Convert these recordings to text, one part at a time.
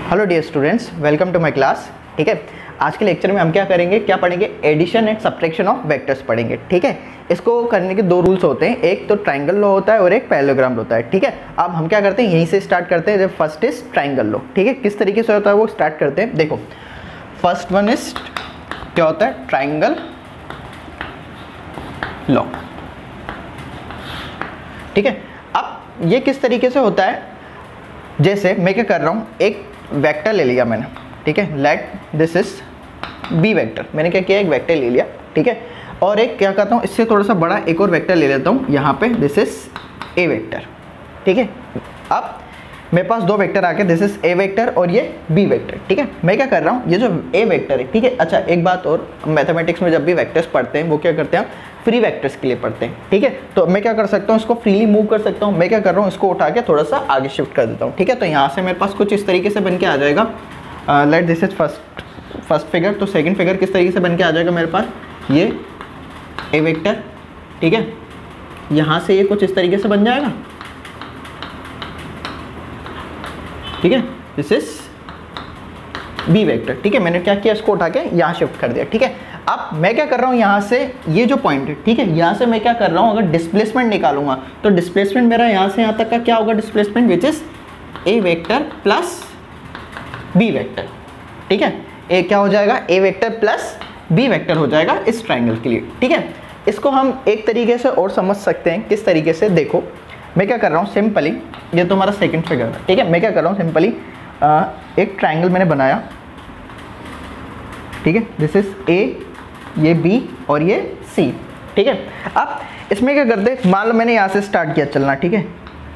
Hello dear students, welcome to my class. ठीक है, आज के लेक्चर में हम क्या करेंगे, क्या पढ़ेंगे, addition and subtraction of vectors पढ़ेंगे। ठीक है, इसको करने के दो रूल्स होते हैं, एक तो ट्रायंगल लॉ होता है और एक पैरेललोग्राम लॉ होता है। ठीक है, अब हम क्या करते हैं, यहीं से स्टार्ट करते हैं। जब फर्स्ट इज ट्रायंगल लॉ। ठीक है, किस तरीके से होता है वो स्टार्ट करते हैं। देखो, फर्स्ट वन इज क्या होता है, ट्रायंगल लॉ। ठीक है, अब ये किस तरीके से होता है, जैसे मैं क्या कर रहा हूँ, एक वेक्टर ले लिया मैंने। ठीक है, let this is B vector. मैंने क्या किया, एक वेक्टर ले लिया। ठीक है, और एक क्या करता हूँ, इससे थोड़ा सा बड़ा एक और वेक्टर ले लेता हूँ यहाँ पे, दिस इज ए वेक्टर। ठीक है, अब मेरे पास दो वेक्टर आ गए, दिस इज ए वेक्टर और ये बी वेक्टर। ठीक है, मैं क्या कर रहा हूँ, ये जो ए वेक्टर है, ठीक है। अच्छा, एक बात और, मैथमेटिक्स में जब भी वेक्टर्स पढ़ते हैं वो क्या करते हैं, फ्री वेक्टर्स के लिए पढ़ते हैं। ठीक है, तो मैं क्या कर सकता हूँ, इसको फ्रीली मूव कर सकता हूँ। मैं क्या कर रहा हूँ, इसको उठा के थोड़ा सा आगे शिफ्ट कर देता हूँ। ठीक है, तो यहाँ से मेरे पास कुछ इस तरीके से बन के आ जाएगा। Late this is first figure, तो सेकंड फिगर किस तरीके से बन के आ जाएगा मेरे पास, ये ए वेक्टर। ठीक है, यहाँ से ये कुछ इस तरीके से बन जाएगा। ठीक है, दिस इज बी वेक्टर। ठीक है, मैंने क्या किया, इसको उठा के यहाँ शिफ्ट कर दिया। ठीक है, अब मैं क्या कर रहा हूँ, यहाँ से ये जो पॉइंट है, ठीक है, यहाँ से मैं क्या कर रहा हूँ, अगर डिस्प्लेसमेंट निकालूंगा तो डिस्प्लेसमेंट मेरा यहाँ से यहाँ तक का क्या होगा, displacement which is A vector plus B vector. ठीक है, ए क्या हो जाएगा, A vector plus B vector हो जाएगा इस ट्राइंगल के लिए। ठीक है, इसको हम एक तरीके से और समझ सकते हैं, किस तरीके से, देखो मैं क्या कर रहा हूँ, सिंपली ये तो हमारा सेकंड फिगर है। ठीक है, मैं क्या कर रहा हूँ, सिंपली एक ट्राइंगल मैंने बनाया। ठीक है, दिस इज ए, ये बी और ये सी। ठीक है, अब इसमें क्या करते हैं, मान लो मैंने यहाँ से स्टार्ट किया चलना। ठीक है,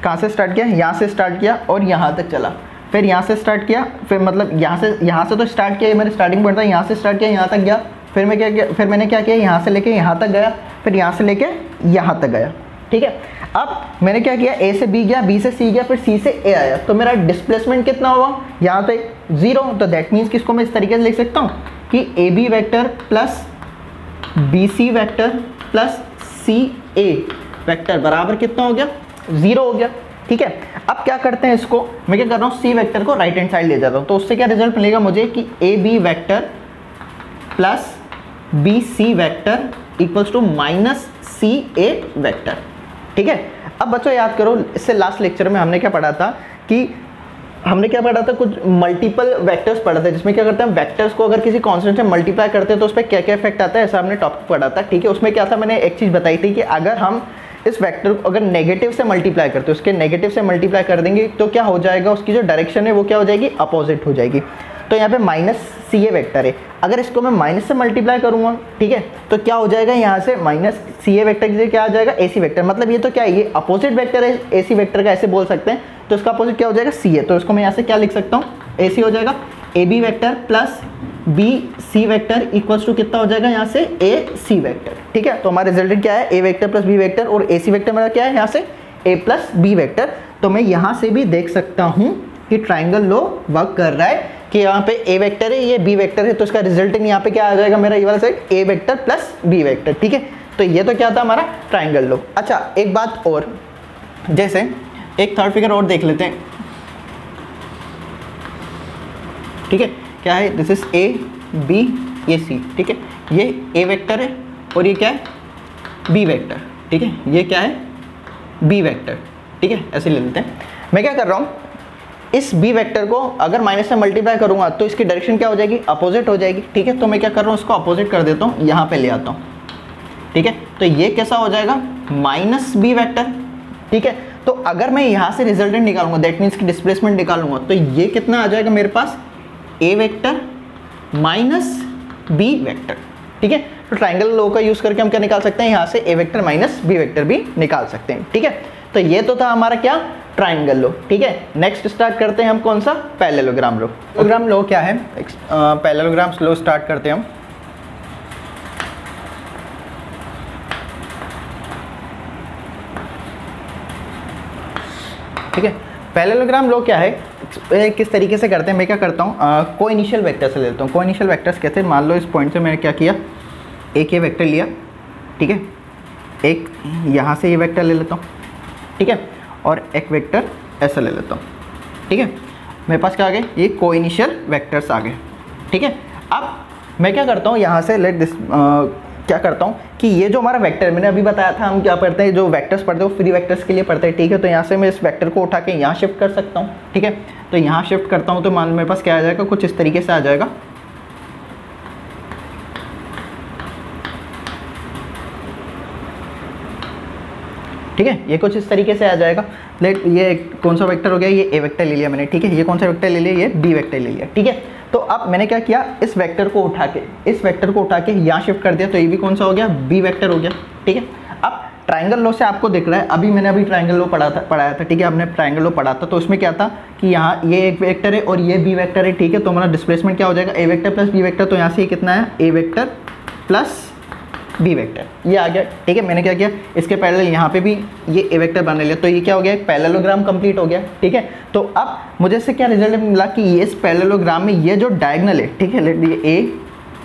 कहाँ से स्टार्ट किया, यहाँ से स्टार्ट किया और यहाँ तक चला, फिर यहाँ से स्टार्ट किया, फिर मतलब यहाँ से तो स्टार्ट किया, मेरे स्टार्टिंग पॉइंट था, यहाँ से स्टार्ट किया, यहाँ तक गया, फिर मैं क्या किया, फिर मैंने क्या किया, यहाँ से लेके यहाँ तक गया, फिर यहाँ से लेके यहाँ तक गया। ठीक है, अब मैंने क्या किया, ए से बी गया, बी से सी गया, फिर सी से ए आया, तो मेरा डिस्प्लेसमेंट कितना हुआ, यहाँ तक 0। तो दैट मीन्स किसको मैं इस तरीके से लिख सकता हूँ कि A B vector plus B C vector plus C A vector बराबर कितना हो गया, 0 हो गया। ठीक है, अब क्या करते हैं, इसको मैं क्या कर रहा हूँ, सी वेक्टर को राइट हैंड साइड ले जाता हूँ, तो उससे क्या रिजल्ट मिलेगा मुझे कि A B vector plus B C vector equals to minus C A vector. ठीक है, अब बच्चों याद करो, इससे लास्ट लेक्चर में हमने क्या पढ़ा था कि कुछ मल्टीपल वेक्टर्स पढ़ा था, जिसमें क्या करते हैं, वेक्टर्स को अगर किसी कांस्टेंट से मल्टीप्लाई करते हैं तो उस पर क्या क्या इफेक्ट आता है, ऐसा हमने टॉपिक पढ़ा था। ठीक है, उसमें क्या था, मैंने एक चीज़ बताई थी कि अगर हम इस वेक्टर को अगर नेगेटिव से मल्टीप्लाई करते हैं, उसके नेगेटिव से मल्टीप्लाई कर देंगे तो क्या हो जाएगा, उसकी जो डायरेक्शन है वो क्या हो जाएगी, अपोजिट हो जाएगी। तो यहाँ पे माइनस सी ए वेक्टर है, अगर इसको मैं माइनस से मल्टीप्लाई करूँगा, ठीक है, तो क्या हो जाएगा, यहाँ से माइनस सी ए वेक्टर से क्या आ जाएगा, ए सी वेक्टर। मतलब ये तो क्या है, ये अपोजिट वेक्टर है ए सी वेक्टर का, ऐसे बोल सकते हैं। तो इसका अपोजिट क्या हो जाएगा, सी है, तो इसको मैं यहाँ से क्या लिख सकता हूँ, ए सी हो जाएगा। A B vector plus B C vector equals to कितना हो जाएगा, यहाँ से ए सी वेक्टर। ठीक है, तो हमारा रिजल्टेंट क्या है, ए वेक्टर प्लस बी वेक्टर, और ए सी वेक्टर मेरा क्या है, यहाँ से ए प्लस बी वेक्टर। तो मैं यहाँ से भी देख सकता हूँ कि ट्राइंगल लॉ वर्क कर रहा है कि यहाँ पे ए वेक्टर है, ये बी वेक्टर है, तो इसका रिजल्टेंट यहाँ पे क्या आ जाएगा मेरा, ये वाला साइड ए वेक्टर प्लस बी वेक्टर। ठीक है, तो ये तो क्या था हमारा ट्राइंगल लॉ। अच्छा, एक बात और, जैसे एक थर्ड फिगर और देख लेते हैं। ठीक है, क्या है, दिस इज ए बी ये सी। ठीक है, ये ए वेक्टर है और ये क्या है, बी वेक्टर। ठीक है, ये क्या है, बी वेक्टर। ठीक है, ऐसे ले लेते हैं। मैं क्या कर रहा हूँ, इस बी वेक्टर को अगर माइनस से मल्टीप्लाई करूँगा तो इसकी डायरेक्शन क्या हो जाएगी, अपोजिट हो जाएगी। ठीक है, तो मैं क्या कर रहा हूँ, इसको अपोजिट कर देता हूँ, यहाँ पे ले आता हूँ। ठीक है, तो ये कैसा हो जाएगा, माइनस बी वेक्टर। ठीक है, तो अगर मैं यहाँ से रिजल्टेंट निकालूंगा, दैट मीन्स की डिस्प्लेसमेंट निकालूंगा, तो ये कितना आ जाएगा मेरे पास, ए वेक्टर माइनस बी वेक्टर। ठीक है, तो ट्राइंगल लॉ का यूज़ करके हम क्या निकाल सकते हैं, यहाँ से ए वेक्टर माइनस बी वेक्टर भी निकाल सकते हैं। ठीक है, तो ये तो था हमारा क्या, ट्राइंगल लॉ। ठीक है, नेक्स्ट स्टार्ट करते हैं हम कौन सा, पैरेललोग्राम लॉ। पैरेललोग्राम लॉ क्या है, पैरेललोग्राम लॉ स्टार्ट करते हैं हम। ठीक है, पैरेललोग्राम लॉ क्या है, किस तरीके से करते हैं, मैं क्या करता हूँ, को इनिशियल वेक्टर से लेता हूँ। को इनिशियल वेक्टर्स कैसे, मान लो इस पॉइंट से मैंने क्या किया, एक ये वेक्टर लिया। ठीक है, एक यहाँ से ये वेक्टर ले लेता हूँ। ठीक है, और एक वेक्टर ऐसा ले लेता हूँ। ठीक है, मेरे पास क्या आ गए, ये को इनिशियल वेक्टर्स आ गए। ठीक है, अब मैं क्या करता हूँ यहाँ से लेट दिस क्या करता हूँ कि ये जो हमारा वेक्टर मैंने अभी बताया था, हम क्या पढ़ते हैं, जो वेक्टर्स पढ़ते हैं वो फ्री वेक्टर्स के लिए पढ़ते हैं। ठीक है, तो यहाँ से मैं इस वेक्टर को उठा के यहाँ शिफ्ट कर सकता हूँ। ठीक है, तो यहाँ शिफ्ट करता हूँ तो मान लो मेरे पास क्या आ जाएगा, कुछ इस तरीके से आ जाएगा। ठीक है, ये कुछ इस तरीके से आ जाएगा। लेट ये कौन सा वेक्टर हो गया, ये ए वेक्टर ले लिया मैंने। ठीक है, ये कौन सा वेक्टर ले लिया, ये बी वेक्टर ले लिया। ठीक है, तो अब मैंने क्या किया, इस वेक्टर को उठा के यहाँ शिफ्ट कर दिया, तो ये भी कौन सा हो गया, बी वेक्टर हो गया। ठीक है, अब ट्राइंगल लॉ से आपको दिख रहा है, मैंने ट्राइंगल लॉ पढ़ाया था। ठीक है, हमने ट्राइंगल लॉ पढ़ा था, तो उसमें क्या था कि यहाँ ये एक वेक्टर है और ये बी वेक्टर है। ठीक है, तो हमारा डिस्प्लेसमेंट क्या हो जाएगा, A vector plus B vector. तो यहाँ से ये कितना है, ए वेक्टर प्लस बी वेक्टर, ये आ गया। ठीक है, मैंने क्या किया, इसके पैरेलल यहाँ पे भी ये ए वेक्टर बना लिया, तो ये क्या हो गया, एक पैरेललोग्राम कंप्लीट हो गया। ठीक है, तो अब मुझे इससे क्या रिजल्ट मिला कि ये इस पैरेललोग्राम में ये जो डायगोनल है, ठीक है, लेट ये ए,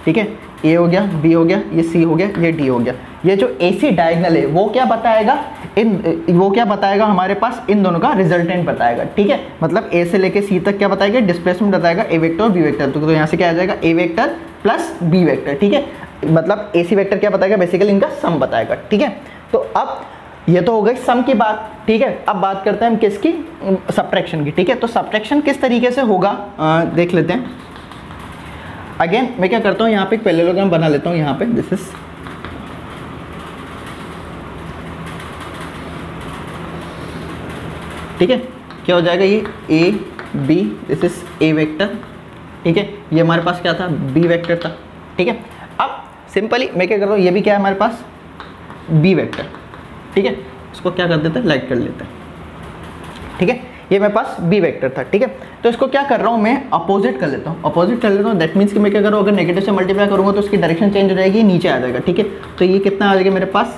ठीक है, ए हो गया, बी हो गया, ये सी हो गया, ये डी हो गया, ये जो ए सी डायगोनल है वो क्या बताएगा हमारे पास इन दोनों का रिजल्टेंट बताएगा। ठीक है, मतलब ए से लेके सी तक क्या बताएगा, डिस्प्लेसमेंट बताएगा, ए वेक्टर और बी वेक्टर। तो यहाँ से क्या आ जाएगा, A vector plus B vector. ठीक है, मतलब ए सी वेक्टर क्या बताएगा, बेसिकली इनका सम बताएगा। ठीक है, तो अब ये तो हो गई सम की बात। ठीक है, अब बात करते हैं हम किसकी, सब्ट्रैक्शन की। ठीक है, तो सब्ट्रैक्शन किस तरीके से होगा देख लेते हैं। अगेन मैं क्या करता हूँ, यहाँ पे एक पैरेललोग्राम बना लेता हूँ। यहाँ पे दिस इज, ठीक है, क्या हो जाएगा, ये A B, this is A vector. ठीक है, ये हमारे पास क्या था, बी वेक्टर था। ठीक है, अब सिंपली मैं क्या कर रहा हूँ, ये भी क्या है हमारे पास, बी वेक्टर। ठीक है, इसको क्या कर देते हैं, लाइट कर लेते हैं। ठीक है, ये मेरे पास बी वेक्टर था। ठीक है, तो इसको क्या कर रहा हूँ, मैं अपोजिट कर लेता हूँ। दैट मीन्स कि मैं क्या कर रहा हूँ, अगर नेगेटिव से मल्टीप्लाई करूँगा तो उसकी डायरेक्शन चेंज हो जाएगी, नीचे आ जाएगा। ठीक है, तो ये कितना आ जाएगा मेरे पास,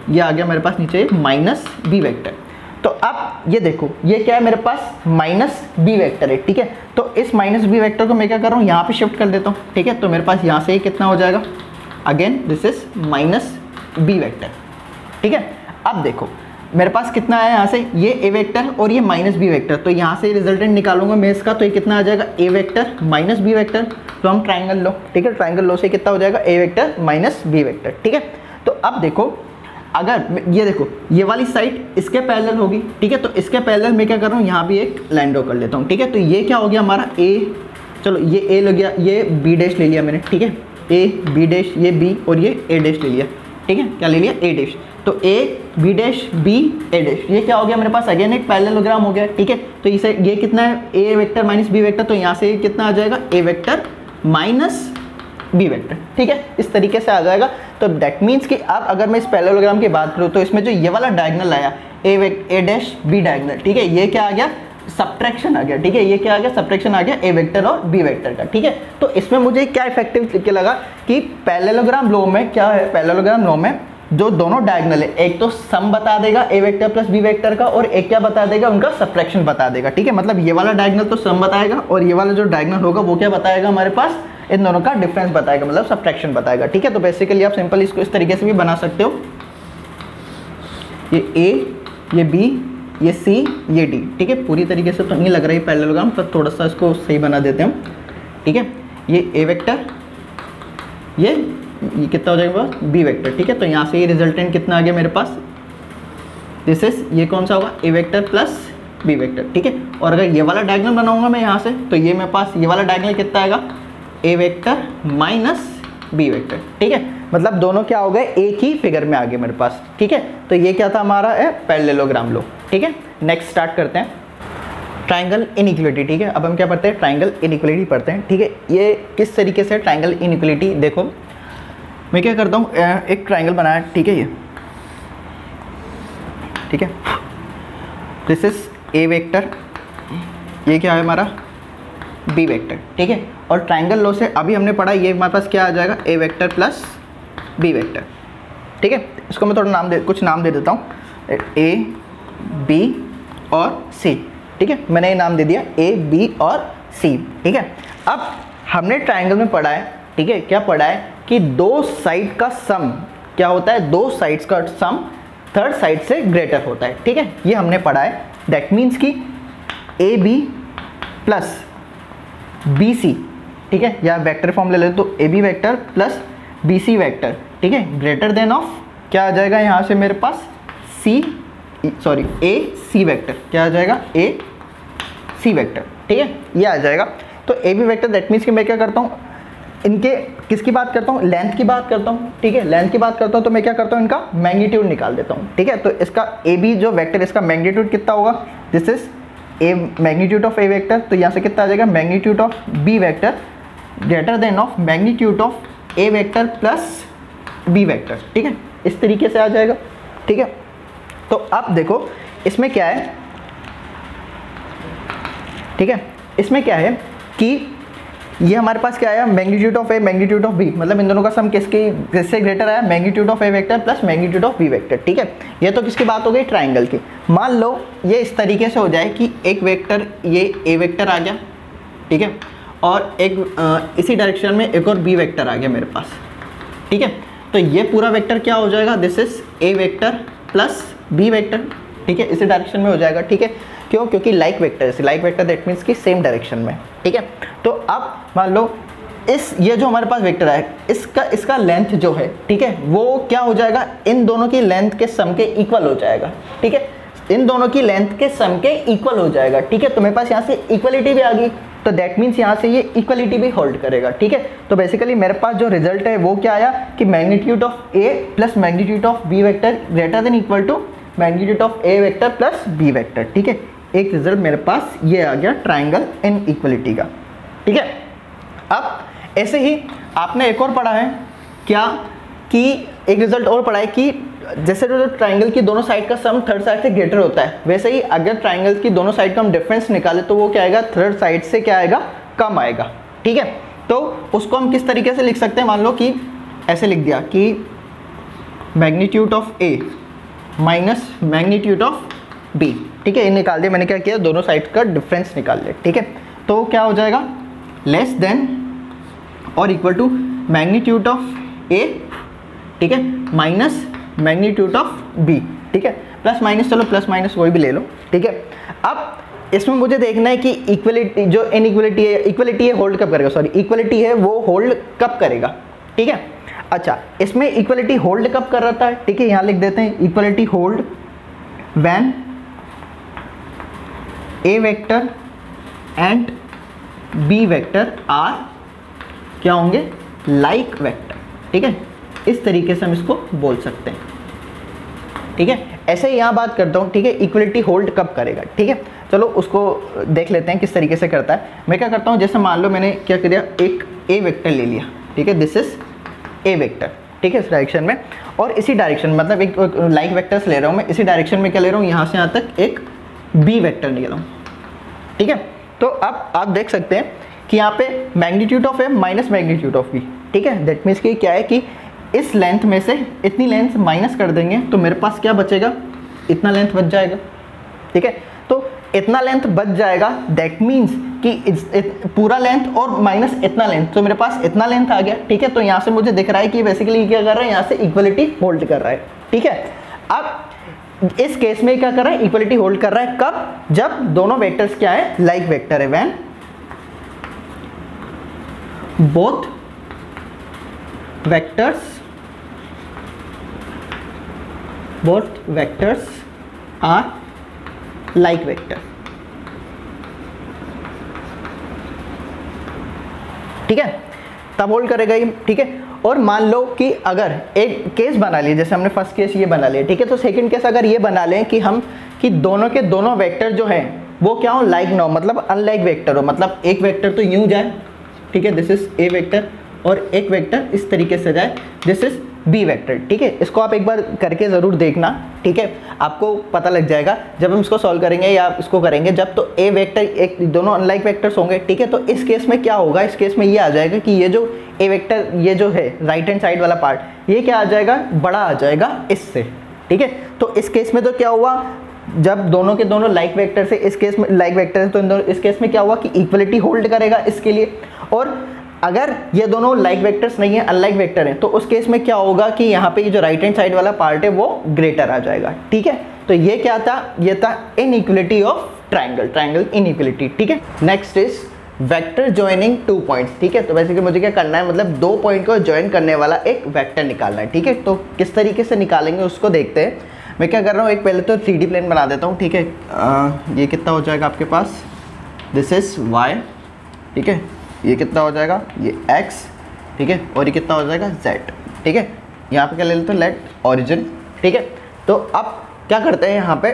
ये आ गया मेरे पास नीचे माइनस बी वेक्टर। तो अब ये देखो, ये क्या है मेरे पास, माइनस बी वेक्टर है। ठीक है, तो इस माइनस बी वेक्टर को मैं क्या कर रहा हूँ, यहाँ पे शिफ्ट कर देता हूँ। ठीक है, तो मेरे पास यहाँ से ही कितना हो जाएगा, again this is minus B vector. ठीक है, अब देखो मेरे पास कितना है, यहाँ से ये ए वेक्टर और ये माइनस बी वेक्टर, तो यहाँ से रिजल्टेंट निकालूंगा मैं इसका, तो ये कितना आ जाएगा, A vector minus B vector from triangle law. ठीक है, ट्राइंगल लॉ से कितना हो जाएगा, A vector minus B vector. ठीक है, तो अब देखो, अगर ये देखो ये वाली साइड इसके पैरेलल होगी। ठीक है, तो इसके पैरेलल मैं क्या कर रहा हूँ, यहाँ भी एक लाइन ड्रॉ कर लेता हूँ। ठीक है, तो ये क्या हो गया हमारा ए, चलो ये ए लग गया, ये बी डैश ले लिया मैंने। ठीक है, ए बी डैश, ये बी और ये ए डैश ले लिया। ठीक है, क्या ले लिया, ए डैश। तो A B dash B A dash, ये क्या हो गया मेरे पास, अगेन एक पैरेललोग्राम हो गया। ठीक है, तो इसे ये कितना है, ए वेक्टर माइनस बी वेक्टर, तो यहाँ से कितना आ जाएगा, A vector minus B vector. ठीक है, इस तरीके से आ जाएगा। तो दैट मीन्स कि अब अगर मैं इस पैरेललोग्राम की बात करूँ तो इसमें जो ये वाला डायगोनल आया, ए डैश बी डायगोनल, ठीक है, ये क्या आ गया, सब्ट्रैक्शन आ गया। ठीक है, ये क्या आ गया, सब्ट्रैक्शन आ गया ए वेक्टर और बी वेक्टर का। ठीक है, तो इसमें मुझे क्या इफेक्टिव लिख के लगा कि पैरेललोग्राम लॉ में क्या है, पैरेललोग्राम लॉ में जो दोनों डायगोनल है, एक तो सम बता देगा ए वेक्टर प्लस बी वेक्टर का, और एक क्या बता देगा, उनका सब्ट्रैक्शन बता देगा। ठीक है, मतलब ये वाला डायगोनल तो सम बताएगा और ये वाला जो डायगोनल होगा वो क्या बताएगा, हमारे पास इन दोनों का डिफरेंस बताएगा, मतलब सब्ट्रैक्शन बताएगा। ठीक है, तो बेसिकली आप सिंपल इसको इस तरीके से भी बना सकते हो, ये ए, ये बी, ये सी, ये डी। ठीक है, पूरी तरीके से तो नहीं लग रहा है पैरेललोग्राम, पर थोड़ा सा इसको सही बना देते हैं। ठीक है, ये ए वेक्टर, ये कितना हो जाएगा, बी वेक्टर। ठीक है, तो यहाँ से ये रिजल्टेंट कितना आ गया मेरे पास, दिस इज, ये कौन सा होगा, ए वेक्टर प्लस बी वेक्टर। ठीक है, और अगर ये वाला डायगोनल बनाऊंगा मैं यहाँ से, तो ये मेरे पास ये वाला डायगोनल कितना आएगा, ए वेक्टर माइनस बी वेक्टर। ठीक है, मतलब दोनों क्या हो गए, एक ही फिगर में आ गए मेरे पास। ठीक है, तो ये क्या था हमारा है पैरेललोग्राम लॉ। ठीक है, नेक्स्ट स्टार्ट करते हैं, ट्राइंगल इनइक्वालिटी। ठीक है, अब हम क्या पढ़ते हैं, ट्राइंगल इनइक्वालिटी पढ़ते हैं। ठीक है, ये किस तरीके से ट्राइंगल इनइक्वालिटी, देखो मैं क्या करता हूँ, एक ट्राइंगल बनाया। ठीक है, ये ठीक है, दिस इज ए वेक्टर, ये क्या है हमारा, बी वेक्टर। ठीक है, और ट्राइंगल लॉ से अभी हमने पढ़ा, ये हमारे पास क्या आ जाएगा, A vector plus B vector. ठीक है, इसको मैं थोड़ा कुछ नाम दे देता हूँ, ए बी और सी। ठीक है, मैंने ये नाम दे दिया ए बी और सी। ठीक है, अब हमने ट्राइंगल में पढ़ा है, ठीक है, क्या पढ़ा है कि दो साइड का सम क्या होता है, दो साइड्स का सम थर्ड साइड से ग्रेटर होता है। ठीक है, ये हमने पढ़ा है। दैट मीन्स कि A B plus B C, ठीक है, या वेक्टर फॉर्म ले ले तो A B vector plus B C vector, ठीक है, ग्रेटर देन ऑफ क्या आ जाएगा यहाँ से मेरे पास ए सी वैक्टर, क्या आ जाएगा ए सी वैक्टर, ठीक है, ये आ जाएगा। तो A B vector that means कि मैं क्या करता हूँ, इनके किसकी बात करता हूँ, लेंथ की बात करता हूँ, ठीक है, लेंथ की बात करता हूँ तो मैं क्या करता हूँ, इनका मैग्नीट्यूड निकाल देता हूँ, ठीक है। तो इसका ए बी जो वेक्टर इसका मैग्नीट्यूड कितना होगा, this is a magnitude of A vector, तो यहाँ से कितना आ जाएगा magnitude of B vector greater than of magnitude of A vector plus B vector, ठीक है, इस तरीके से आ जाएगा, ठीक है। तो अब देखो इसमें क्या है, ठीक है, इसमें क्या है कि ये हमारे पास क्या आया, magnitude of A magnitude of B, मतलब इन दोनों का सम किससे ग्रेटर आया, magnitude of A vector plus magnitude of B vector, ठीक है। ये तो किसकी बात हो गई, ट्राइंगल की। मान लो ये इस तरीके से हो जाए कि एक वेक्टर ये ए वेक्टर आ गया, ठीक है, और एक इसी डायरेक्शन में एक और बी वेक्टर आ गया मेरे पास, ठीक है। तो ये पूरा वेक्टर क्या हो जाएगा, this is A vector plus B vector, ठीक है, इसी डायरेक्शन में हो जाएगा, ठीक है। क्यों, क्योंकि लाइक वेक्टर दैट मीन्स कि सेम डायरेक्शन में, ठीक है। तो अब मान लो ये जो हमारे पास वेक्टर है इसका लेंथ जो है, ठीक है, वो क्या हो जाएगा, इन दोनों की लेंथ के सम के इक्वल हो जाएगा, ठीक है, इन दोनों की लेंथ के सम के इक्वल हो जाएगा, ठीक है। तो मेरे पास यहाँ से इक्वलिटी भी आ गई, तो दैट मीन्स यहाँ से ये इक्वलिटी भी होल्ड करेगा, ठीक है। तो बेसिकली मेरे पास जो रिजल्ट है वो क्या आया कि magnitude of A plus magnitude of B vector greater than equal to magnitude of A vector plus B vector, ठीक है। एक रिजल्ट मेरे पास ये आ गया ट्राइंगल इन इक्वलिटी का, ठीक है। अब ऐसे ही आपने एक और पढ़ा है क्या कि एक रिजल्ट और पढ़ा है कि जैसे जो ट्राइंगल की दोनों साइड का सम थर्ड साइड से ग्रेटर होता है, वैसे ही अगर ट्राइंगल की दोनों साइड का हम डिफरेंस निकाले तो वो क्या आएगा, थर्ड साइड से क्या आएगा, कम आएगा, ठीक है। तो उसको हम किस तरीके से लिख सकते हैं, मान लो कि ऐसे लिख दिया कि magnitude of A minus magnitude of B, ठीक है, ये निकाल दिया मैंने, क्या किया, दोनों साइड का डिफरेंस निकाल लिया, ठीक है। तो क्या हो जाएगा, लेस देन और इक्वल टू मैग्नीट्यूड ऑफ ए, ठीक है, माइनस मैग्नीट्यूड ऑफ बी, ठीक है, प्लस माइनस, चलो प्लस माइनस कोई भी ले लो, ठीक है। अब इसमें मुझे देखना है कि इक्वलिटी जो इक्वलिटी है होल्ड कब करेगा, सॉरी इक्वलिटी है वो होल्ड कब करेगा, ठीक है। अच्छा, इसमें इक्वलिटी होल्ड कब कर रहा है, ठीक है, यहाँ लिख देते हैं equality hold when A vector and B vector are क्या होंगे, लाइक वेक्टर, ठीक है, इस तरीके से हम इसको बोल सकते हैं, ठीक है। ऐसे ही यहाँ बात करता हूँ, ठीक है, इक्वलिटी होल्ड कब करेगा, ठीक है। चलो उसको देख लेते हैं किस तरीके से करता है। मैं क्या करता हूँ, जैसे मान लो मैंने क्या किया, एक ए वेक्टर ले लिया, ठीक है, दिस इज ए वेक्टर, ठीक है, इस डायरेक्शन में, और इसी डायरेक्शन मतलब एक लाइक वेक्टर्स ले रहा हूँ मैं, इसी डायरेक्शन में क्या ले रहा हूँ, यहाँ से यहाँ तक एक बी वेक्टर ले रहा हूँ, ठीक है। तो अब आप देख सकते हैं कि यहाँ पे magnitude of A minus magnitude of B, ठीक है, दैट मीन्स कि क्या है कि इस लेंथ में से इतनी लेंथ माइनस कर देंगे तो मेरे पास क्या बचेगा, इतना लेंथ बच जाएगा, ठीक है। तो इतना लेंथ बच जाएगा दैट मीन्स कि पूरा लेंथ और माइनस इतना लेंथ, तो मेरे पास इतना लेंथ आ गया, ठीक है। तो यहाँ से मुझे दिख रहा है कि बेसिकली क्या कर रहा है, यहाँ से इक्वलिटी होल्ड कर रहा है, ठीक है। अब इस केस में क्या कर रहा है, इक्वलिटी होल्ड कर रहा है कब, जब दोनों वेक्टर्स क्या है, लाइक वेक्टर है, when both vectors are like vector, ठीक है, तब होल्ड करेगा ये, ठीक है। और मान लो कि अगर एक केस बना लिए, जैसे हमने फर्स्ट केस ये बना लिया, ठीक है, तो सेकंड केस अगर ये बना लें कि हम कि दोनों के दोनों वेक्टर जो हैं वो क्या हो, लाइक ना हो, मतलब अनलाइक वेक्टर हो, मतलब एक वेक्टर तो यूं जाए, ठीक है, दिस इज ए वेक्टर, और एक वेक्टर इस तरीके से जाए, दिस इज बी वेक्टर, ठीक है। इसको आप एक बार करके ज़रूर देखना, ठीक है, आपको पता लग जाएगा जब हम इसको सॉल्व करेंगे या इसको करेंगे जब, तो ए वेक्टर एक दोनों अनलाइक वेक्टर्स होंगे, ठीक है। तो इस केस में क्या होगा, इस केस में ये आ जाएगा कि ये जो ए वेक्टर ये जो है राइट हैंड साइड वाला पार्ट, ये क्या आ जाएगा, बड़ा आ जाएगा इससे, ठीक है। तो इस केस में तो क्या हुआ, जब दोनों के दोनों लाइक वेक्टर से, इस केस में लाइक वेक्टर है, तो इस केस में क्या हुआ कि इक्वलिटी होल्ड करेगा इसके लिए। और अगर ये दोनों लाइक वेक्टर्स नहीं है, अनलाइक वेक्टर हैं, तो उस केस में क्या होगा कि यहाँ पे ये जो राइट हैंड साइड वाला पार्ट है वो ग्रेटर आ जाएगा, ठीक है। तो ये क्या था, ये था inequality of triangle, triangle inequality. ठीक है, next is vector joining 2 points. ठीक है, तो बेसिकली मुझे क्या करना है, मतलब 2 पॉइंट को ज्वाइन करने वाला एक वेक्टर निकालना है। ठीक है, तो किस तरीके से निकालेंगे उसको देखते हैं। मैं क्या कर रहा हूँ, एक पहले तो 3D प्लेन बना देता हूँ। ठीक है, ये कितना हो जाएगा आपके पास, दिस इज y। ठीक है, ये कितना हो जाएगा, ये x। ठीक है, और ये कितना हो जाएगा z। ठीक है, यहाँ पे क्या ले लेते हैं, लेट ओरिजिन। ठीक है, तो अब क्या करते हैं, यहाँ पे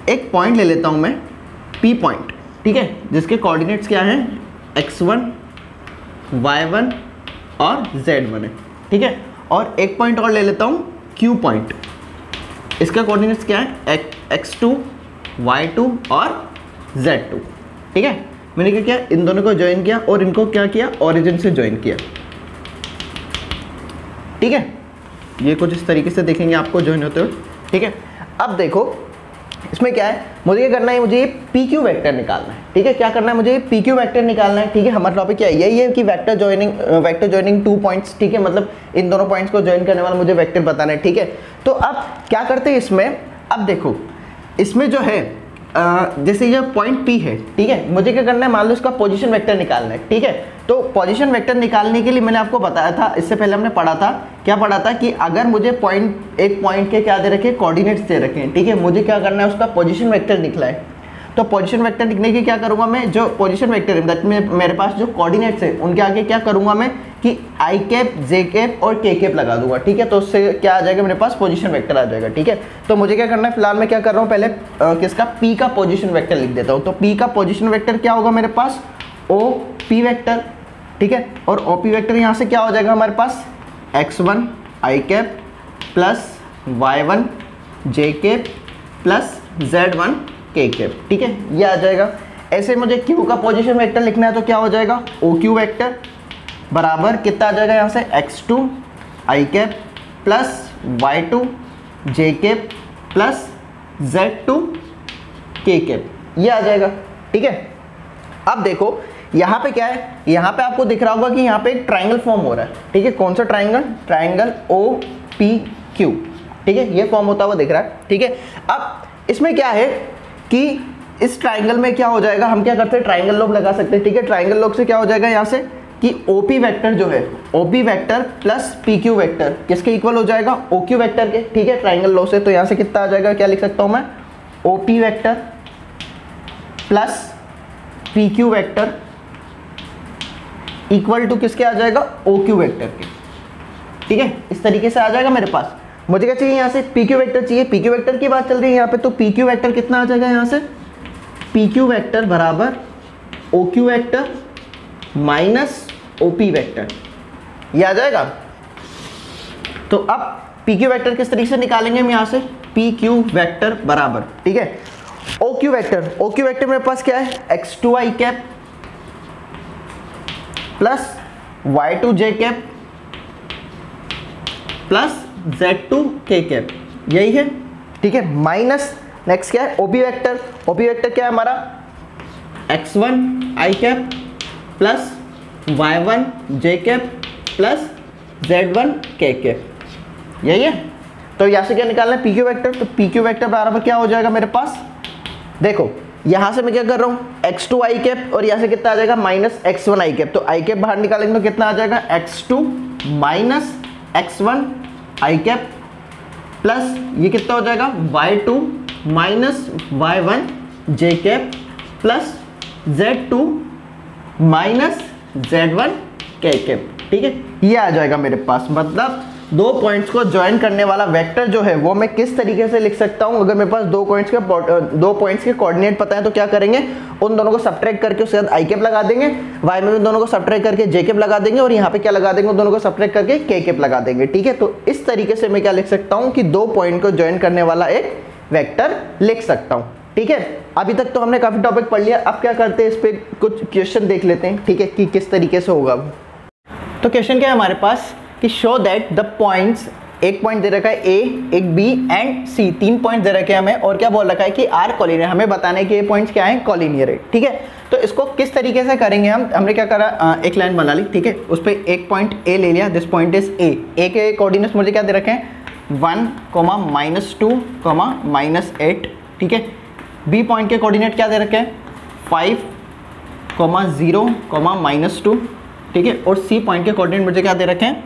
एक पॉइंट ले लेता हूँ मैं, P पॉइंट। ठीक है, जिसके कोऑर्डिनेट्स क्या हैं, x1 y1 और z1 है। ठीक है, और एक पॉइंट और ले लेता हूँ Q पॉइंट, इसका कोऑर्डिनेट्स क्या है, x2 y2 और z2। ठीक है, मैंने क्या किया, इन दोनों को ज्वाइन किया और इनको क्या किया, ओरिजिन से ज्वाइन किया। ठीक है, ये कुछ इस तरीके से देखेंगे आपको ज्वाइन होते हुए। ठीक है, अब देखो इसमें क्या है, मुझे क्या करना है, मुझे ये पी क्यू वैक्टर निकालना है। ठीक है, क्या करना है, मुझे पी क्यू वैक्टर निकालना है। ठीक है, हमारा टॉपिक क्या है, यही है कि वेक्टर जॉइनिंग 2 पॉइंट्स। ठीक है, मतलब इन दोनों पॉइंट्स को ज्वाइन करने वाला मुझे वेक्टर बताना है। ठीक है, तो अब क्या करते हैं इसमें, अब देखो इसमें जो है जैसे ये पॉइंट P है। ठीक है, मुझे क्या करना है, मान लो इसका पोजीशन वेक्टर निकालना है। ठीक है, तो पोजीशन वेक्टर निकालने के लिए मैंने आपको बताया था, इससे पहले हमने पढ़ा था, क्या पढ़ा था कि अगर मुझे एक पॉइंट के क्या दे रखे, कोऑर्डिनेट्स दे रखे हैं। ठीक है, मुझे क्या करना है, उसका पोजीशन वेक्टर निकला है। तो पोजीशन वेक्टर लिखने के क्या करूंगा मैं, जो पोजीशन वेक्टर है दैट में मेरे पास जो कोऑर्डिनेट्स है उनके आगे क्या करूंगा मैं कि आई कैप, जे कैप और के कैप लगा दूंगा। ठीक है, तो उससे क्या आ जाएगा, मेरे पास पोजीशन वेक्टर आ जाएगा। ठीक है, तो मुझे क्या करना है, फिलहाल मैं क्या कर रहा हूँ, पहले किसका, पी का पोजीशन वेक्टर लिख देता हूँ। तो पी का पोजीशन वेक्टर क्या होगा मेरे पास, ओ पी वेक्टर। ठीक है, और ओ पी वेक्टर यहाँ से क्या हो जाएगा हमारे पास, x1 आई cap plus y1 J cap plus z1 K cap. ठीक है, ये आ जाएगा। ऐसे मुझे q का पोजीशन वेक्टर लिखना है तो क्या हो जाएगा, ओ क्यू वेक्टर बराबर कितना आ जाएगा, यहाँ से x2 आई कैप प्लस y2 जे कैप प्लस z2 के कैप, ये आ जाएगा। ठीक है, अब देखो यहाँ पे क्या है, यहाँ पे आपको दिख रहा होगा कि यहाँ पे एक ट्राइंगल फॉर्म हो रहा है। ठीक है, कौन सा triangle, triangle O P Q. ठीक है, ये फॉर्म होता हुआ दिख रहा है। ठीक है, अब इसमें क्या है कि इस ट्राइंगल में क्या हो जाएगा, हम क्या करते हैं, ट्राइंगल लॉग लगा सकते हैं। ठीक है, ट्राइंगल लॉग से क्या हो जाएगा यहाँ से कि OP वेक्टर जो है, OP vector plus PQ vector किसके इक्वल हो जाएगा, OQ वेक्टर के। ठीक है, ट्राइंगल लॉ से, तो यहाँ से कितना आ जाएगा, क्या लिख सकता हूँ मैं, OP vector plus PQ vector equal to किसके आ जाएगा, OQ वेक्टर के। ठीक है, इस तरीके से आ जाएगा मेरे पास। मुझे क्या चाहिए, यहाँ से PQ वेक्टर चाहिए, PQ वेक्टर की बात चल रही है यहाँ पे, तो PQ वेक्टर कितना आ जाएगा, यहाँ से PQ वेक्टर बराबर OQ vector minus OP vector, ये आ जाएगा। तो अब PQ वेक्टर किस तरीके से निकालेंगे हम, यहाँ से PQ वेक्टर बराबर, ठीक है, OQ वेक्टर। OQ वेक्टर मेरे पास क्या है, x2 आई कैप प्लस y2 जे कैप प्लस z2 के कैप, यही है। ठीक है, माइनस नेक्स्ट क्या है, OP वेक्टर। OP वेक्टर क्या है हमारा, x1 आई cap plus y1 J cap plus z1 K cap, यही है। तो यहाँ से क्या निकालना है, PQ वेक्टर। तो PQ वेक्टर बराबर क्या हो जाएगा मेरे पास, देखो यहाँ से मैं क्या कर रहा हूँ, x2 आई कैप और यहाँ से कितना आ जाएगा, माइनस x1 आई कैप। तो आई कैप बाहर निकालेंगे तो कितना आ जाएगा, x2 माइनस x1 आई कैप प्लस ये कितना हो जाएगा, y2 minus y1 J cap plus z2 minus z1 K cap. ठीक है, ये आ जाएगा मेरे पास। मतलब 2 पॉइंट्स को ज्वाइन करने वाला वेक्टर जो है वो मैं किस तरीके से लिख सकता हूँ, अगर मेरे पास 2 पॉइंट्स के कोऑर्डिनेट पता है तो क्या करेंगे, उन दोनों को सब्ट्रैक्ट करके उसके बाद आई कैप लगा देंगे, y में भी दोनों को सब्ट्रैक्ट करके जे कैप लगा देंगे और यहाँ पे क्या लगा देंगे, उन दोनों को सब्ट्रैक्ट करके के कैप लगा देंगे। ठीक है, तो इस तरीके से मैं क्या लिख सकता हूँ कि 2 पॉइंट को ज्वाइन करने वाला एक वेक्टर लिख सकता हूँ। ठीक है, अभी तक तो हमने काफी टॉपिक पढ़ लिया, अब क्या करते हैं, इस पे कुछ क्वेश्चन देख लेते हैं। ठीक है, कि किस तरीके से होगा। तो क्वेश्चन क्या है हमारे पास कि शो दैट द पॉइंट्स, एक पॉइंट दे रखा है A, एक B एंड C, 3 पॉइंट दे रखे हैं हमें और क्या बोल रखा है कि R कॉलिनियर, हमें बताना है कि ये पॉइंट्स क्या हैं, कॉलिनियर है। ठीक है, तो इसको किस तरीके से करेंगे हमने क्या करा, एक लाइन बना ली। ठीक है, उस पर एक पॉइंट A ले लिया, दिस पॉइंट इज A के कोऑर्डिनेट्स मुझे क्या दे रखे हैं, 1, -2, -8, ठीक है। बी पॉइंट के कोऑर्डिनेट क्या दे रखे हैं 5, 0, -2, ठीक है। और सी पॉइंट के कोऑर्डिनेट मुझे क्या दे रखे हैं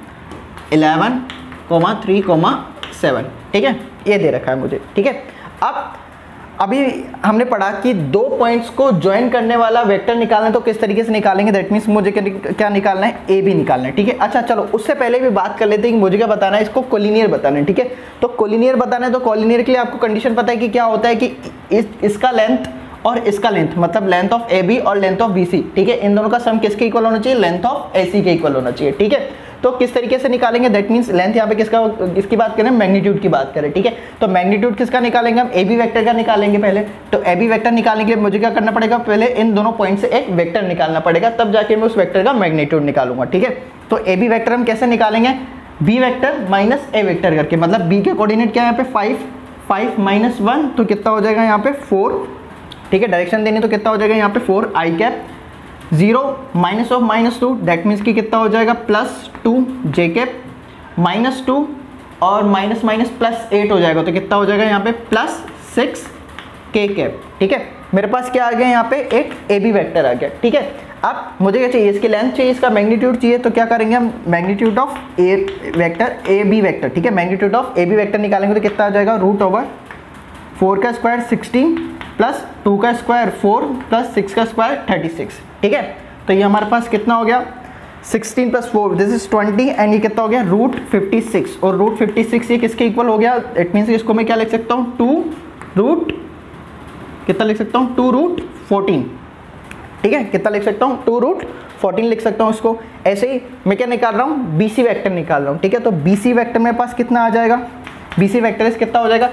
11, 3, 7, ठीक है। ये दे रखा है मुझे, ठीक है। अब अभी हमने पढ़ा कि दो पॉइंट्स को ज्वाइन करने वाला वेक्टर निकालना है तो किस तरीके से निकालेंगे, दैट मीन्स मुझे क्या निकालना है ए बी निकालना है, ठीक है। अच्छा चलो उससे पहले भी बात कर लेते हैं कि मुझे क्या बताना है, इसको कोलिनियर बताना है, ठीक है। तो कोलिनियर बताना है तो कोलिनियर के लिए आपको कंडीशन पता है कि क्या होता है कि इसका लेंथ और इसका लेंथ, मतलब लेंथ ऑफ ए बी और लेंथ ऑफ बी सी, ठीक है, इन दोनों का सम किसके इक्वल होना चाहिए, लेंथ ऑफ ए सी के इक्वल होना चाहिए, ठीक है। तो किस तरीके से निकालेंगे, दैट मीन्स लेंथ यहाँ पे किसकी बात करें, मैग्नीट्यूड की बात करें, ठीक है। तो मैग्नीट्यूड किसका निकालेंगे हम, ए बी वेक्टर का निकालेंगे पहले। तो ए बी वेक्टर निकालने के लिए मुझे क्या करना पड़ेगा, पहले इन दोनों पॉइंट से एक वेक्टर निकालना पड़ेगा, तब जाके मैं उस वेक्टर का मैग्नीट्यूड निकालूंगा, ठीक है। तो ए बी वेक्टर हम कैसे निकालेंगे, B vector minus A vector करके, मतलब बी के कोऑर्डिनेट क्या है यहाँ पे 5 -1 तो कितना हो जाएगा यहाँ पे 4, ठीक है। डायरेक्शन देनी तो कितना हो जाएगा यहाँ पे 4 आई कैप, 0 -2 दैट मीन्स कि कितना हो जाएगा +2 जे कैप, -2 और +8 हो जाएगा तो कितना हो जाएगा यहाँ पे +6 के कैप, ठीक है। मेरे पास क्या आ गया यहाँ पे एक ए बी वैक्टर आ गया, ठीक है। अब मुझे क्या चाहिए, इसकी लेंथ चाहिए, इसका मैग्नीट्यूड चाहिए, तो क्या करेंगे हम, magnitude of A vector A B vector, ठीक है। Magnitude of A B vector निकालेंगे तो कितना आ जाएगा √4 का स्क्वायर 16 + 2 का स्क्वायर 4 + 6 का स्क्वायर 36, ठीक है। तो ये हमारे पास कितना हो गया 16 + 4 दिस इज 20 एंड ये कितना हो गया √56, और √56 ये किसके इक्वल हो गया, इट मीन्स इसको मैं क्या लिख सकता हूँ 2 कितना लिख सकता हूँ 2√14, ठीक है। कितना लिख सकता हूँ 2√14 लिख सकता हूँ उसको। ऐसे ही मैं क्या निकाल रहा हूँ, बी सी वैक्टर निकाल रहा हूँ, ठीक है। तो बी सी वैक्टर मेरे पास कितना आ जाएगा, बी सी वैक्टर कितना हो जाएगा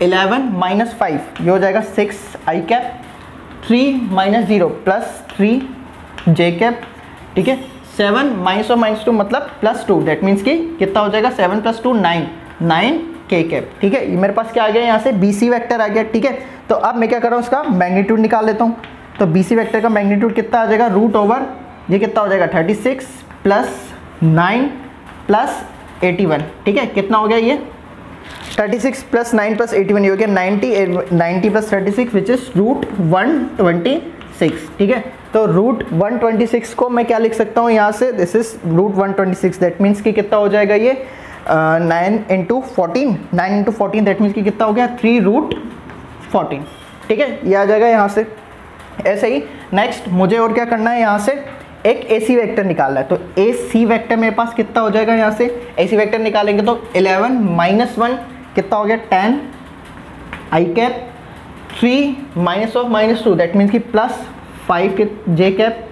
11 - 5 ये हो जाएगा 6 आई कैप, 3 - 0 +3 जे कैप, ठीक है। 7 -2 मतलब +2 दैट मीन्स कि कितना हो जाएगा 7 + 2 9 के कैप, ठीक है। ये मेरे पास क्या आ गया यहाँ से बी सी वैक्टर आ गया, ठीक है। तो अब मैं क्या कर रहा हूँ, उसका मैग्नीट्यूड निकाल लेता हूँ। तो बी सी वैक्टर का मैग्नीट्यूड कितना आ जाएगा √ ये कितना हो जाएगा 36 + 9 + 81, ठीक है। कितना हो गया ये 36 + 9 + 81 ये हो गया 90 + 36 विच इज √126, ठीक है। तो √126 को मैं क्या लिख सकता हूँ यहाँ से, दिस इज √126 दैट मीन्स कि कितना हो जाएगा ये 9 × 14 दैट मीन्स कि कितना हो गया 3√14, ठीक है। ये आ जाएगा यहाँ से। ऐसे ही नेक्स्ट मुझे और क्या करना है, यहाँ से एक ए सी वैक्टर निकालना है। तो ए सी वैक्टर मेरे पास कितना हो जाएगा, यहाँ से ए सी वैक्टर निकालेंगे तो 11 - 1 कितना हो गया 10 आई कैप, 3 -2 दैट मीन्स कि +5 के जे कैप,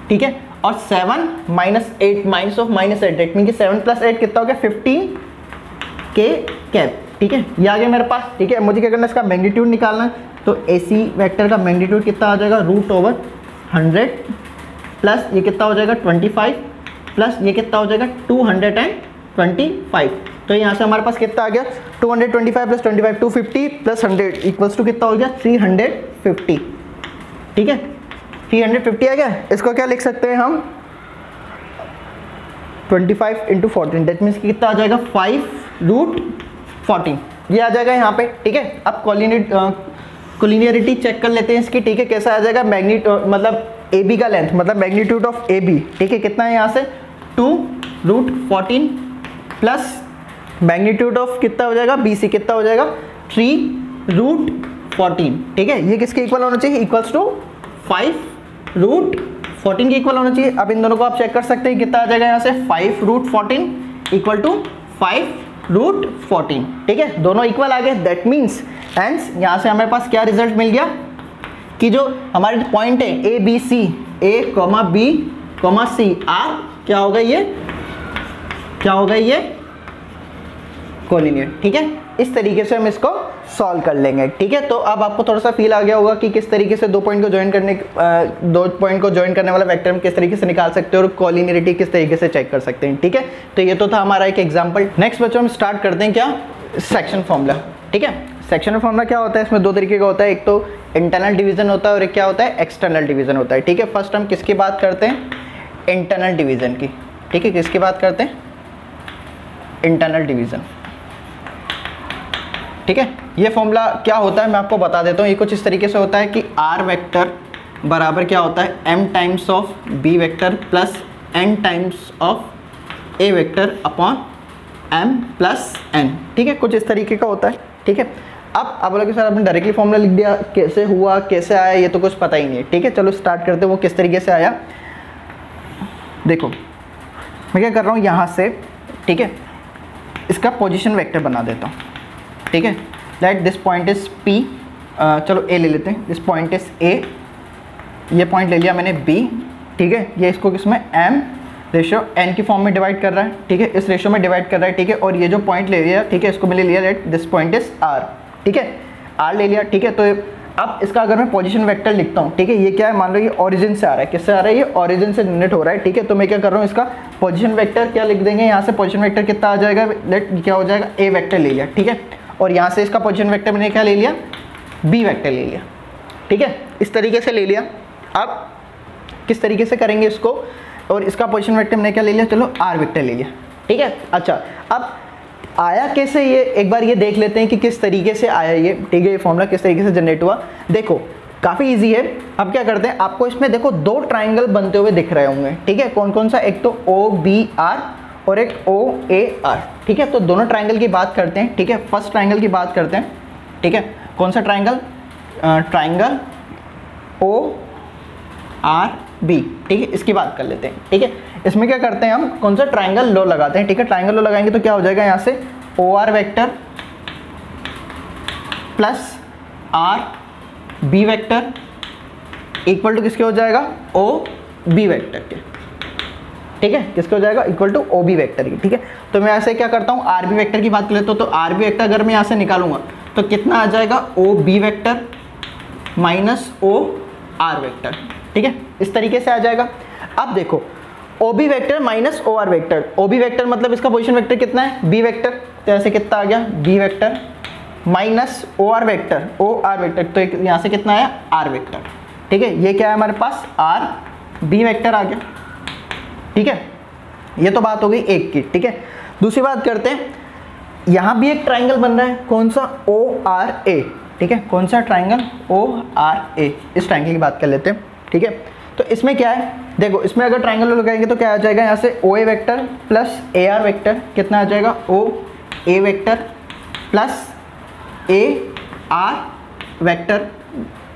ठीक है। और 7 - 8 -8 दैट मीन्स कि 7 + 8 कितना हो गया 15 के कैप, ठीक है। ये आ गया मेरे पास, ठीक है। मुझे क्या करना है, इसका मैग्नीट्यूड निकालना है। तो ए सी वैक्टर का मैग्नीट्यूड कितना आ जाएगा √100 प्लस ये कितना हो जाएगा 25 प्लस ये कितना हो जाएगा 225। तो यहाँ से हमारे पास कितना आ गया 225 + 25 250 + 100 इक्वल्स टू कितना हो गया 350, ठीक है। 350 आ गया। इसको क्या लिख सकते हैं हम 25 × 14 दैट मीन्स कितना आ जाएगा 5√14 ये आ जाएगा यहाँ पे, ठीक है। अब कोलिनियरिटी चेक कर लेते हैं इसकी, ठीक है। कैसा आ जाएगा मतलब ए बी का लेंथ मतलब मैग्नीट्यूड ऑफ ए बी, ठीक है। कितना है यहाँ से 2√14 प्लस मैग्नीट्यूड ऑफ कितना हो जाएगा बी सी कितना हो जाएगा 3√14, ठीक है। ये किसके इक्वल होना चाहिए इक्वल्स टू 5√14 के इक्वल होना चाहिए। अब इन दोनों को आप चेक कर सकते हैं कितना आ जाएगा यहाँ से 5√14 इक्वल टू 5√14, ठीक है। दोनों इक्वल आ गए दैट मीन्स हेंस यहाँ से हमारे पास क्या रिजल्ट मिल गया कि जो हमारे पॉइंट है A B C A B C are क्या होगा ये कोलिनियर, ठीक है। इस तरीके से हम इसको सॉल्व कर लेंगे, ठीक है। तो अब आपको थोड़ा सा फील आ गया होगा कि किस तरीके से दो पॉइंट को ज्वाइन करने वाला वेक्टर हम किस तरीके से निकाल सकते हैं और कोलिनियरिटी किस तरीके से चेक कर सकते हैं, ठीक है। तो ये तो था हमारा एक एग्जांपल। नेक्स्ट बच्चों हम स्टार्ट करते हैं क्या सेक्शन फॉर्मूला, ठीक है। सेक्शन फॉर्मूला क्या होता है, इसमें दो तरीके का होता है, एक तो इंटरनल डिवीजन होता है और एक क्या होता है एक्सटर्नल डिवीजन होता है, ठीक है। फर्स्ट हम किसकी बात करते हैं इंटरनल डिवीजन की, ठीक है। किसकी बात करते हैं इंटरनल डिवीजन। ठीक है। ये फॉर्मूला क्या होता है मैं आपको बता देता हूँ। ये कुछ इस तरीके से होता है कि आर वेक्टर बराबर क्या होता है, M times of B vector plus N times of A vector upon M plus N. ठीक है, कुछ इस तरीके का होता है। ठीक है, अब आप बोलोगे सर आपने डायरेक्टली फॉर्मूला लिख दिया, कैसे हुआ, कैसे आया, ये तो कुछ पता ही नहीं है। ठीक है, चलो स्टार्ट करते हैं वो किस तरीके से आया। देखो मैं क्या कर रहा हूँ यहाँ से, ठीक है, इसका पोजीशन वेक्टर बना देता हूँ। ठीक है, that this point is P, चलो A ले लेते हैं, दिस पॉइंट इज A, ये पॉइंट ले लिया मैंने B। ठीक है, ये इसको किसमें M रेशियो n की फॉर्म में डिवाइड कर रहा है। ठीक है, इस रेशियो में डिवाइड कर रहा है। ठीक है, और ये जो पॉइंट ले लिया, ठीक है, इसको मैंने लिया that this point is R। ठीक है, R ले लिया। ठीक है, तो अब इसका अगर मैं पोजीशन वेक्टर लिखता हूँ, ठीक है, ये क्या है, मान लो ये ओरिजिन से आ रहा है, किससे आ रहा है, ये ओरिजिन से जनरेट हो रहा है। ठीक है, तो मैं क्या कर रहा हूँ, इसका पोजीशन वेक्टर क्या लिख देंगे, यहाँ से पोजीशन वेक्टर कितना आ जाएगा, लेट क्या हो जाएगा, A वेक्टर ले लिया। ठीक है, और यहाँ से इसका पोजीशन वेक्टर मैंने क्या ले लिया, B वेक्टर ले लिया। ठीक है, इस तरीके से ले लिया। अब किस तरीके से करेंगे इसको, और इसका पोजीशन वेक्टर मैंने क्या ले लिया, चलो R वेक्टर ले लिया। ठीक है, अच्छा अब आया कैसे, ये एक बार ये देख लेते हैं कि किस तरीके से आया ये। ठीक है, ये फॉर्मूला किस तरीके से जनरेट हुआ। देखो काफ़ी इजी है। अब क्या करते हैं, आपको इसमें देखो दो ट्राइंगल बनते हुए दिख रहे होंगे। ठीक है, कौन कौन सा, एक तो OBR और एक OAR। ठीक है, तो दोनों ट्राइंगल की बात करते हैं। ठीक है, फर्स्ट ट्राइंगल की बात करते हैं। ठीक है, कौन सा ट्राइंगल, ट्राइंगल ORB। ठीक है, इसकी बात कर लेते हैं। ठीक है, इसमें क्या करते हैं हम, कौन सा ट्राइंगल लॉ लगाते हैं। ठीक है, ट्राइंगल लॉ लगाएंगे तो क्या हो जाएगा, यहाँ से OR vector plus RB vector equal to किसके हो जाएगा, OB वेक्टर के। ठीक है, किसके हो जाएगा, इक्वल टू OB वेक्टर की। ठीक है, तो मैं ऐसे क्या करता हूँ, RB वेक्टर की बात कर लेता हूँ। तो RB वेक्टर अगर मैं यहाँ से निकालूंगा तो कितना आ जाएगा, OB vector minus OR vector. ठीक है, इस तरीके से आ जाएगा। अब देखो OB vector minus OR vector, OB vector मतलब इसका पोजीशन वेक्टर कितना है, B वेक्टर, तो ऐसे कितना आ गया, B vector minus OR vector, OR vector, तो यहाँ से कितना आया, R वेक्टर। ठीक है, ये क्या है हमारे पास, RB वेक्टर आ गया। ठीक है, ये तो बात हो गई एक की। ठीक है, दूसरी बात करते हैं, यहाँ भी एक ट्राइंगल बन रहा है, कौन सा, ORA। ठीक है, कौन सा ट्राइंगल, ORA, इस ट्राइंगल की बात कर लेते हैं। ठीक है, तो इसमें क्या है, देखो इसमें अगर ट्राइंगल लगाएंगे तो क्या आ जाएगा, यहाँ से OA vector plus AR vector कितना आ जाएगा, OA vector plus AR vector.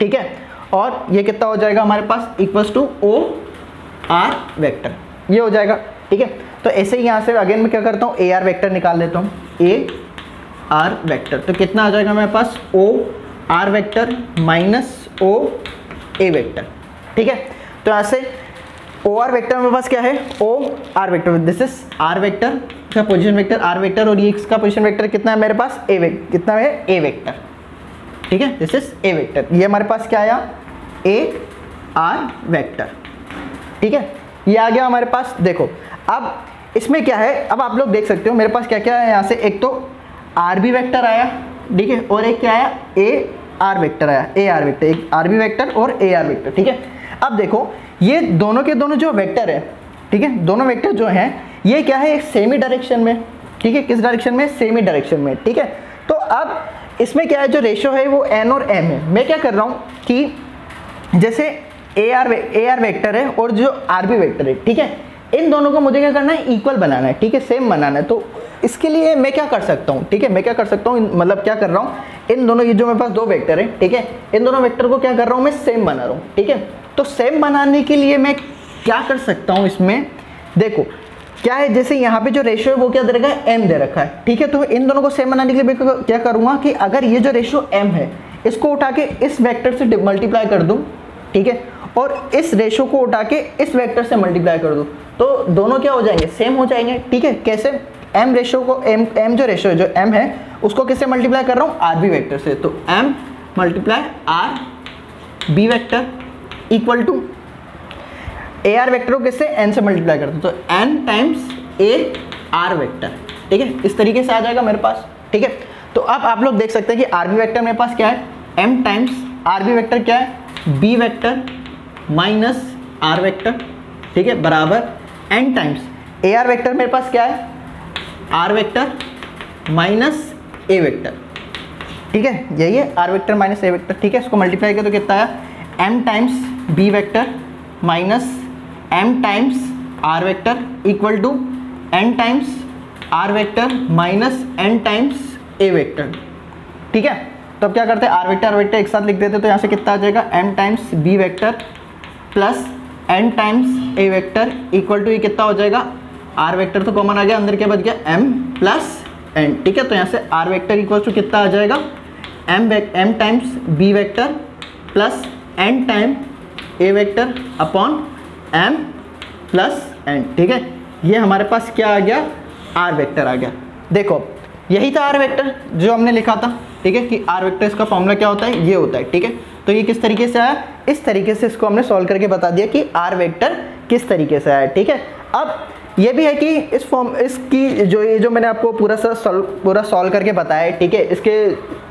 ठीक है, और ये कितना हो जाएगा हमारे पास, इक्वल्स टू OR वेक्टर, ये हो जाएगा। ठीक है, तो ऐसे ही यहाँ से अगेन मैं क्या करता हूँ, AR वेक्टर निकाल लेता हूँ, AR वेक्टर, तो कितना आ जाएगा हमारे पास, OR vector minus OA vector. ठीक है, तो यहाँ से OR वेक्टर मेरे पास क्या है, OR vector, this is R vector, इसका पोजीशन वेक्टर R वेक्टर, और ये इसका पोजीशन वेक्टर कितना है मेरे पास, A वेक्टर, कितना है, A वेक्टर। ठीक है, दिस इज A वेक्टर, ये हमारे पास क्या आया, AR वेक्टर। ठीक है, ये आ गया हमारे पास। देखो अब इसमें क्या है, अब आप लोग देख सकते हो मेरे पास क्या क्या है, यहाँ से एक तो RB वेक्टर आया, ठीक है, और एक क्या आया, AR वेक्टर आया, AR वेक्टर, एक RB वेक्टर और AR वेक्टर। ठीक है, अब देखो ये दोनों के दोनों जो वेक्टर है, ठीक है, दोनों वेक्टर जो हैं ये क्या है, एक सेमी डायरेक्शन में। ठीक है, किस डायरेक्शन में, सेमी डायरेक्शन में। ठीक है, तो अब इसमें क्या है, जो रेशियो है वो n और m है। मैं क्या कर रहा हूँ कि जैसे AR वेक्टर है और जो RB वेक्टर है, ठीक है, इन दोनों को मुझे क्या करना है, इक्वल बनाना है। ठीक है, सेम बनाना है। तो इसके लिए मैं क्या कर सकता हूँ, ठीक है, मैं क्या कर सकता हूँ, मतलब क्या कर रहा हूँ, इन दोनों, ये जो मेरे पास दो वेक्टर है, ठीक है, इन दोनों वेक्टर को क्या कर रहा हूँ, मैं सेम बना रहा हूँ। ठीक है, तो सेम बनाने के लिए मैं क्या कर सकता हूँ, इसमें देखो क्या है, जैसे यहाँ पे जो रेशियो है वो क्या दे रखा है, m दे रखा है। ठीक है, तो इन दोनों को सेम बनाने के लिए मैं क्या करूँगा कि अगर ये जो रेशियो m है इसको उठा के इस वेक्टर से मल्टीप्लाई कर दूँ, ठीक है, और इस रेशियो को उठा के इस वेक्टर से मल्टीप्लाई कर दूँ, तो दोनों क्या हो जाएंगे, सेम हो जाएंगे। ठीक है, कैसे, m रेशियो को m जो रेशियो है, जो m है उसको किससे मल्टीप्लाई कर रहा हूँ, RB वेक्टर से, तो m multiply RB vector equal to AR vector को किससे, n से मल्टीप्लाई करते हैं, तो n टाइम्स AR वेक्टर। ठीक है, इस तरीके से आ जाएगा मेरे पास। ठीक है, तो अब आप लोग देख सकते हैं कि RB वेक्टर मेरे पास क्या है, m टाइम्स RB वेक्टर क्या है, B vector minus R vector. ठीक है, बराबर n टाइम्स AR वेक्टर मेरे पास क्या है, R vector minus A vector. ठीक है, यही है R vector minus A vector. ठीक है, इसको मल्टीप्लाई किया तो कितना आया, M times B vector minus M times R vector equal to N times R vector minus N times A vector. ठीक है, तो अब क्या करते हैं, आर वेक्टर एक साथ लिख देते, तो यहाँ से कितना आ जाएगा, M times B vector plus N times A vector equal to ये कितना हो जाएगा, आर वेक्टर तो कॉमन आ गया, अंदर क्या बच गया, एम प्लस एन। ठीक है, तो यहाँ से आर वेक्टर इक्वल टू कितना आ जाएगा, M times B vector plus N time A vector upon M plus N. ठीक है, ये हमारे पास क्या आ गया, आर वेक्टर आ गया। देखो यही था आर वेक्टर जो हमने लिखा था। ठीक है, कि आर वेक्टर इसका फॉर्मूला क्या होता है, ये होता है। ठीक है, तो ये किस तरीके से आया, इस तरीके से इसको हमने सॉल्व करके बता दिया कि आर वेक्टर किस तरीके से आया। ठीक है, अब ये भी है कि इसकी जो मैंने आपको पूरा सॉल्व करके बताया है। ठीक है,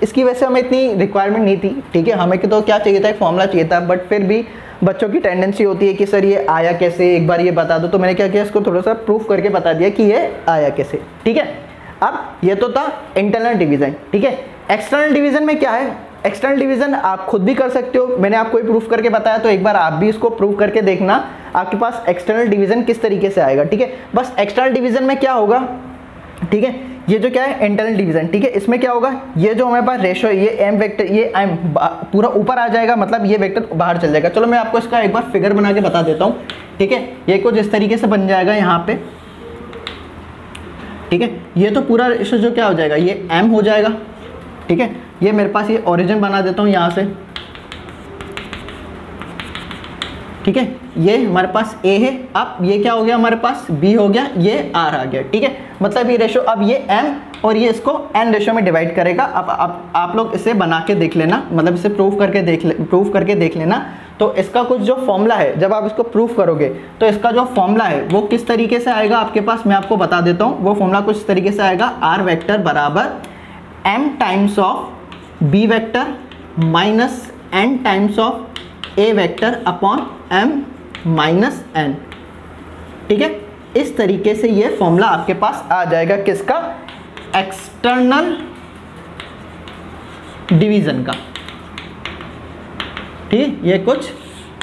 इसकी वैसे हमें इतनी रिक्वायरमेंट नहीं थी। ठीक है, हमें तो क्या चाहिए था, एक फॉर्मूला चाहिए था, बट फिर भी बच्चों की टेंडेंसी होती है कि सर ये आया कैसे, एक बार ये बता दो। तो मैंने क्या किया, इसको थोड़ा सा प्रूफ करके बता दिया कि ये आया कैसे। ठीक है, अब ये तो था इंटरनल डिवीजन। ठीक है, एक्सटर्नल डिवीजन में क्या है, एक्सटर्नल डिवीजन आप खुद भी कर सकते हो, मैंने आपको ही प्रूफ करके बताया, तो एक बार आप भी इसको प्रूफ करके देखना आपके पास एक्सटर्नल डिवीजन किस तरीके से आएगा। ठीक है, बस एक्सटर्नल डिवीजन में क्या होगा, ठीक है, ये जो क्या है इंटरनल डिवीजन। ठीक है, इसमें क्या होगा, ये जो हमारे पास रेशो है, ये एम वेक्टर, ये एम पूरा ऊपर आ जाएगा, मतलब ये वेक्टर बाहर चल जाएगा। चलो मैं आपको इसका एक बार फिगर बना के बता देता हूँ। ठीक है, ये कुछ इस तरीके से बन जाएगा यहाँ पे। ठीक है, ये तो पूरा रेशो जो क्या हो जाएगा, ये एम हो जाएगा। ठीक है, ये मेरे पास ये ओरिजिन बना देता हूँ यहाँ से। ठीक है, ये हमारे पास ए है, अब ये क्या हो गया हमारे पास, बी हो गया, ये आर आ गया। ठीक है, मतलब ये रेशो अब ये एम और ये इसको एन रेशो में डिवाइड करेगा। अब आप लोग इसे बना के देख लेना, मतलब इसे प्रूफ करके देख लेना। तो इसका कुछ जो फॉर्मूला है, जब आप इसको प्रूफ करोगे तो इसका जो फॉर्मूला है वो किस तरीके से आएगा आपके पास, मैं आपको बता देता हूँ। वो फॉर्मूला कुछ इस तरीके से आएगा, आर वेक्टर बराबर M times of B vector minus N times of A vector upon M minus N. ठीक है, इस तरीके से ये फॉर्मूला आपके पास आ जाएगा, किसका, एक्सटर्नल डिवीजन का। ठीक, ये कुछ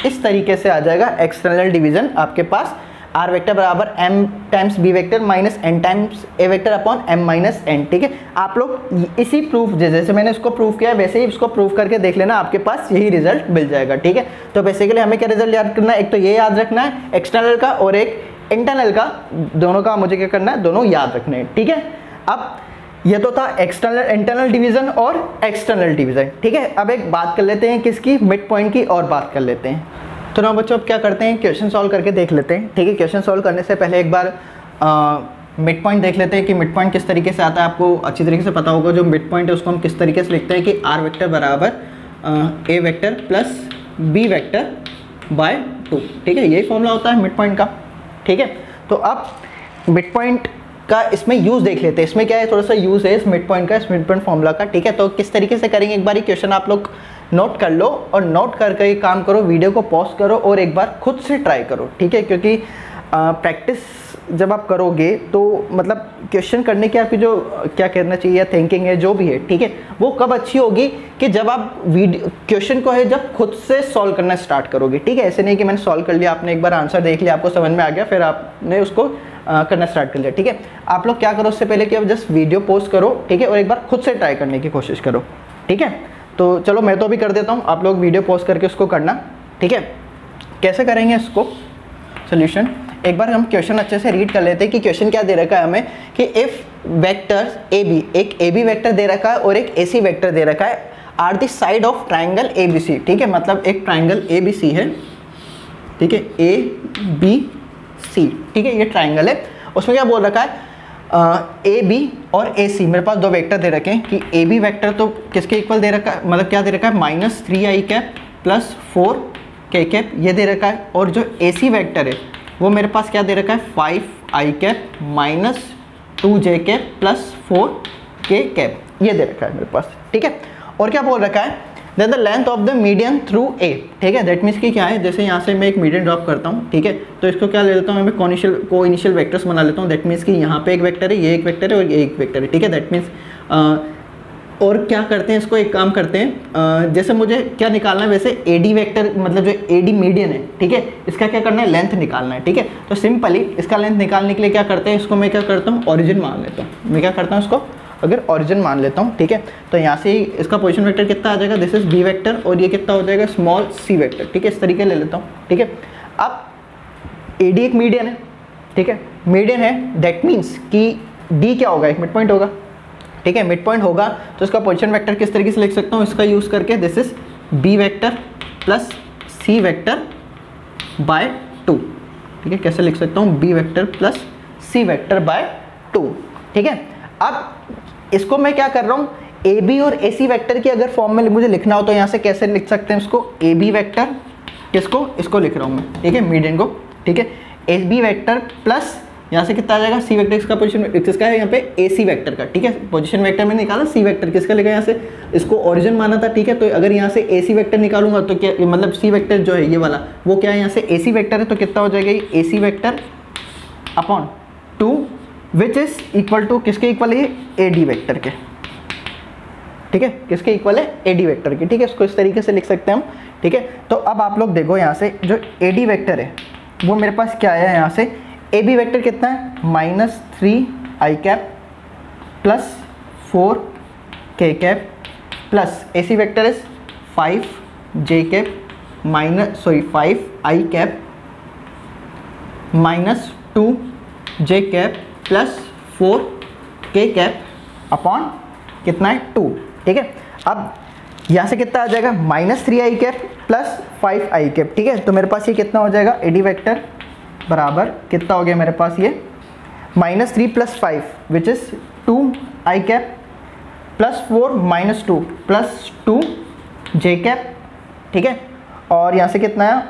इस तरीके से आ जाएगा एक्सटर्नल डिवीजन आपके पास, आर वेक्टर बराबर M times B vector minus N times A vector upon M minus N. ठीक है, आप लोग इसी प्रूफ, जैसे मैंने इसको प्रूफ किया वैसे ही इसको प्रूफ करके देख लेना, आपके पास यही रिजल्ट मिल जाएगा। ठीक है, तो बेसिकली हमें क्या रिजल्ट याद करना है, एक तो ये याद रखना है एक्सटर्नल का और एक इंटरनल का, दोनों का मुझे क्या करना है, दोनों याद रखने हैं। ठीक है, अब ये तो था इंटरनल डिवीजन और एक्सटर्नल डिवीजन। ठीक है, अब एक बात कर लेते हैं किसकी, मिड पॉइंट की, और बात कर लेते हैं। तो ना बच्चों अब क्या करते हैं, क्वेश्चन सॉल्व करके देख लेते हैं। ठीक है, क्वेश्चन सॉल्व करने से पहले एक बार मिड पॉइंट देख लेते हैं कि मिड पॉइंट किस तरीके से आता है। आपको अच्छी तरीके से पता होगा जो मिड पॉइंट है उसको हम किस तरीके से लिखते हैं कि आर वेक्टर बराबर A vector plus B vector by 2। ठीक है, यही फॉर्मूला होता है मिड पॉइंट का। ठीक है, तो अब मिड पॉइंट का इसमें यूज़ देख लेते हैं, इसमें क्या है, थोड़ा सा यूज़ है इस मिड पॉइंट का, इस मिड पॉइंट फॉर्मूला का। ठीक है, तो किस तरीके से करेंगे, एक बार ही क्वेश्चन आप लोग नोट कर लो और नोट करके ही काम करो, वीडियो को पॉज करो और एक बार खुद से ट्राई करो। ठीक है, क्योंकि प्रैक्टिस जब आप करोगे तो मतलब क्वेश्चन करने की आपकी जो क्या कहना चाहिए या थिंकिंग है जो भी है, ठीक है, वो कब अच्छी होगी कि जब आप वीडियो क्वेश्चन को है जब खुद से सॉल्व करना स्टार्ट करोगे। ठीक है, ऐसे नहीं कि मैंने सॉल्व कर लिया, आपने एक बार आंसर देख लिया, आपको समझ में आ गया, फिर आपने उसको करना स्टार्ट कर लिया। ठीक है, आप लोग क्या करो उससे पहले कि अब जस्ट वीडियो पॉज करो, ठीक है, और एक बार खुद से ट्राई करने की कोशिश करो। ठीक है, तो चलो मैं तो अभी कर देता हूँ, आप लोग वीडियो पॉज करके उसको करना। ठीक है, कैसे करेंगे इसको सोल्यूशन, एक बार हम क्वेश्चन अच्छे से रीड कर लेते हैं कि क्वेश्चन क्या दे रखा है हमें कि इफ वेक्टर्स ए बी, एक ए बी वैक्टर दे रखा है और एक ए सी वैक्टर दे रखा है, are the side of triangle A B C. ठीक है, मतलब एक ट्राइंगल ए बी सी है। ठीक है, ए बी सी, ठीक है, ये ट्राइंगल है, उसमें क्या बोल रखा है, ए बी और ए सी, मेरे पास दो वेक्टर दे रखे हैं कि ए बी वैक्टर तो किसके इक्वल दे रखा है, मतलब क्या दे रखा है, -3i cap plus 4k cap ये दे रखा है, और जो ए सी वैक्टर है वो मेरे पास क्या दे रखा है, 5i cap minus 2j cap plus 4k cap ये दे रखा है मेरे पास। ठीक है, और क्या बोल रखा है, that the length of the median through a. ठीक है, दैट मीन्स कि क्या है, जैसे यहाँ से मैं एक मीडियन ड्रॉप करता हूँ, ठीक है, तो इसको क्या ले लेता हूँ मैं, को इनिशियल वेक्टर्स बना लेता हूँ। दैट मीन्स कि यहाँ पे एक वेक्टर है, ये एक वेक्टर है और ये एक वेक्टर है। ठीक है, दैट मीन्स और क्या करते हैं, इसको एक काम करते हैं, जैसे मुझे क्या निकालना है वैसे एडी वेक्टर, मतलब जो एडी मीडियन है, ठीक है, इसका क्या करना है, लेंथ निकालना है, ठीक है। तो सिंपली इसका लेंथ निकालने के लिए क्या करते हैं, इसको मैं क्या करता हूँ, ओरिजिन मान लेता हूँ। मैं क्या करता हूँ, इसको अगर ओरिजिन मान लेता हूँ, ठीक है, तो यहाँ से ही इसका पोजीशन वेक्टर कितना आ जाएगा, दिस इज बी वेक्टर, और ये कितना हो जाएगा, स्मॉल सी वेक्टर, ठीक है, इस तरीके ले लेता हूँ, ठीक है। अब एडी एक मीडियन है, ठीक है, मीडियन है, दैट मीन्स कि डी क्या होगा, एक मिड पॉइंट होगा, ठीक है, मिड पॉइंट होगा, तो इसका पोजीशन वेक्टर किस तरीके से लिख सकता हूँ, इसका यूज़ करके this is B vector plus C vector by 2, ठीक है, कैसे लिख सकता हूँ, B vector plus C vector by 2, ठीक है। अब इसको मैं क्या कर रहा हूँ, ए बी और ए सी वेक्टर की अगर फॉर्म में मुझे लिखना हो तो यहाँ से कैसे लिख सकते हैं इसको, ए बी वेक्टर, किसको, इसको लिख रहा हूँ मैं, ठीक है, मीडियन को, ठीक है, ए बी वेक्टर प्लस यहाँ से कितना आ जाएगा, सी वेक्टर, इसका पोजीशन किसका है यहाँ पे, ए सी वेक्टर का, ठीक है, पोजीशन वेक्टर में निकाला, सी वेक्टर किसका लिखा यहाँ से, इसको ओरिजिन माना था, ठीक है। तो अगर यहाँ से ए सी वेक्टर निकालूंगा तो क्या, मतलब सी वेक्टर जो है ये वाला, वो क्या है, यहाँ से ए सी वेक्टर है, तो कितना हो जाएगा ये A C vector upon 2 which is equal to किसके इक्वल है, ए डी वेक्टर के, ठीक है, किसके इक्वल है, ए डी वेक्टर के, ठीक है, इसको इस तरीके से लिख सकते हैं हम, ठीक है। तो अब आप लोग देखो यहाँ से जो ए डी वेक्टर है वो मेरे पास क्या है, यहाँ से ए बी वेक्टर कितना है, -3 आई cap plus 4 K cap plus A C vector is 5 J cap -5 I cap -2 J cap plus 4 K cap upon कितना है 2, ठीक है। अब यहाँ से कितना आ जाएगा, -3 आई कैप प्लस 5 आई कैप, ठीक है। तो मेरे पास ये कितना हो जाएगा, ए डी वेक्टर बराबर कितना हो गया मेरे पास ये -3 plus 5 which is 2 I cap plus 4 -2 plus 2 J cap, ठीक है। और यहाँ से कितना है,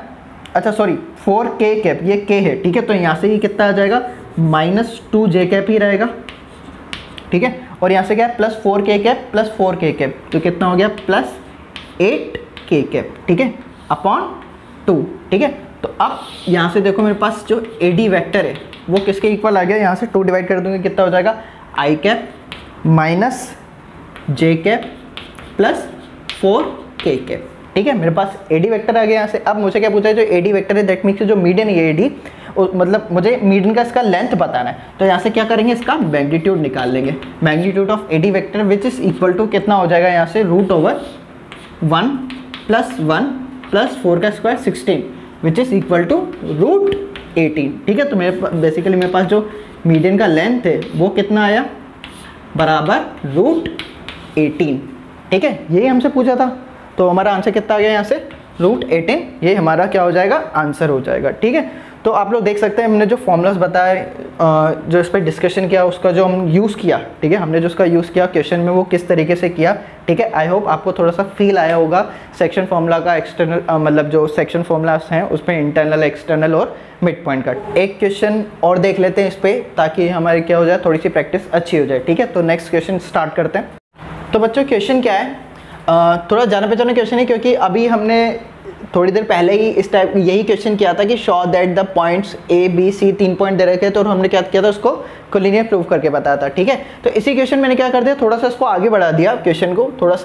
अच्छा सॉरी 4 के कैप, ये के है, ठीक है, तो यहाँ से ये कितना आ जाएगा, -2 जे कैप ही रहेगा, ठीक है। और यहाँ से क्या है, +4 K cap plus 4 K cap, तो कितना हो गया, +8 के कैप, ठीक है, अपॉन 2, ठीक है। तो अब यहाँ से देखो मेरे पास जो ए डी वेक्टर है वो किसके इक्वल आ गया, यहाँ से 2 डिवाइड कर दूंगे, कितना हो जाएगा, आई कैप माइनस जे कैप प्लस 4 के कैप, ठीक है। मेरे पास ए डी वेक्टर आ गया यहाँ से। अब मुझे क्या पूछा है, जो ए डी वेक्टर है दैट मीन्स जो मीडियन है ए डी, मतलब मुझे मीडियन का इसका लेंथ बताना है, तो यहाँ से क्या करेंगे, इसका मैग्नीट्यूड निकाल लेंगे, magnitude of A D vector which is equal to कितना हो जाएगा, यहाँ से √1 + 1 + 4 का square 16 which is equal to √18, ठीक है। तो मेरे बेसिकली मेरे पास जो मीडियन का लेंथ है वो कितना आया, बराबर √18, ठीक है, यही हमसे पूछा था। तो हमारा आंसर कितना आ गया यहाँ से, √18, ये हमारा क्या हो जाएगा, आंसर हो जाएगा, ठीक है। तो आप लोग देख सकते हैं हमने जो फॉर्मूलाज बताए, जो इस पर डिस्कशन किया, उसका जो हम यूज़ किया, ठीक है, हमने जो उसका यूज़ किया क्वेश्चन में वो किस तरीके से किया, ठीक है। आई होप आपको थोड़ा सा फील आया होगा सेक्शन फॉर्मूला का, एक्सटर्नल मतलब जो सेक्शन फॉर्मूलाज हैं उसमें इंटरनल, एक्सटर्नल और मिड पॉइंट का। एक क्वेश्चन और देख लेते हैं इस पर, ताकि हमारी क्या हो जाए, थोड़ी सी प्रैक्टिस अच्छी हो जाए, ठीक है। तो नेक्स्ट क्वेश्चन स्टार्ट करते हैं। तो बच्चों क्वेश्चन क्या है, थोड़ा जाना पहचाना क्वेश्चन है, क्योंकि अभी हमने थोड़ी देर पहले ही इस टाइप यही क्वेश्चन किया था कि show that the points A B C 3 point दे रखे थे, और हमने क्या किया था, उसको कोलिनियर प्रूव करके बताया था, ठीक है। तो इसी क्वेश्चन मैंने क्या कर दिया, थोड़ा सा इसको आगे बढ़ा दिया, क्वेश्चन को थोड़ा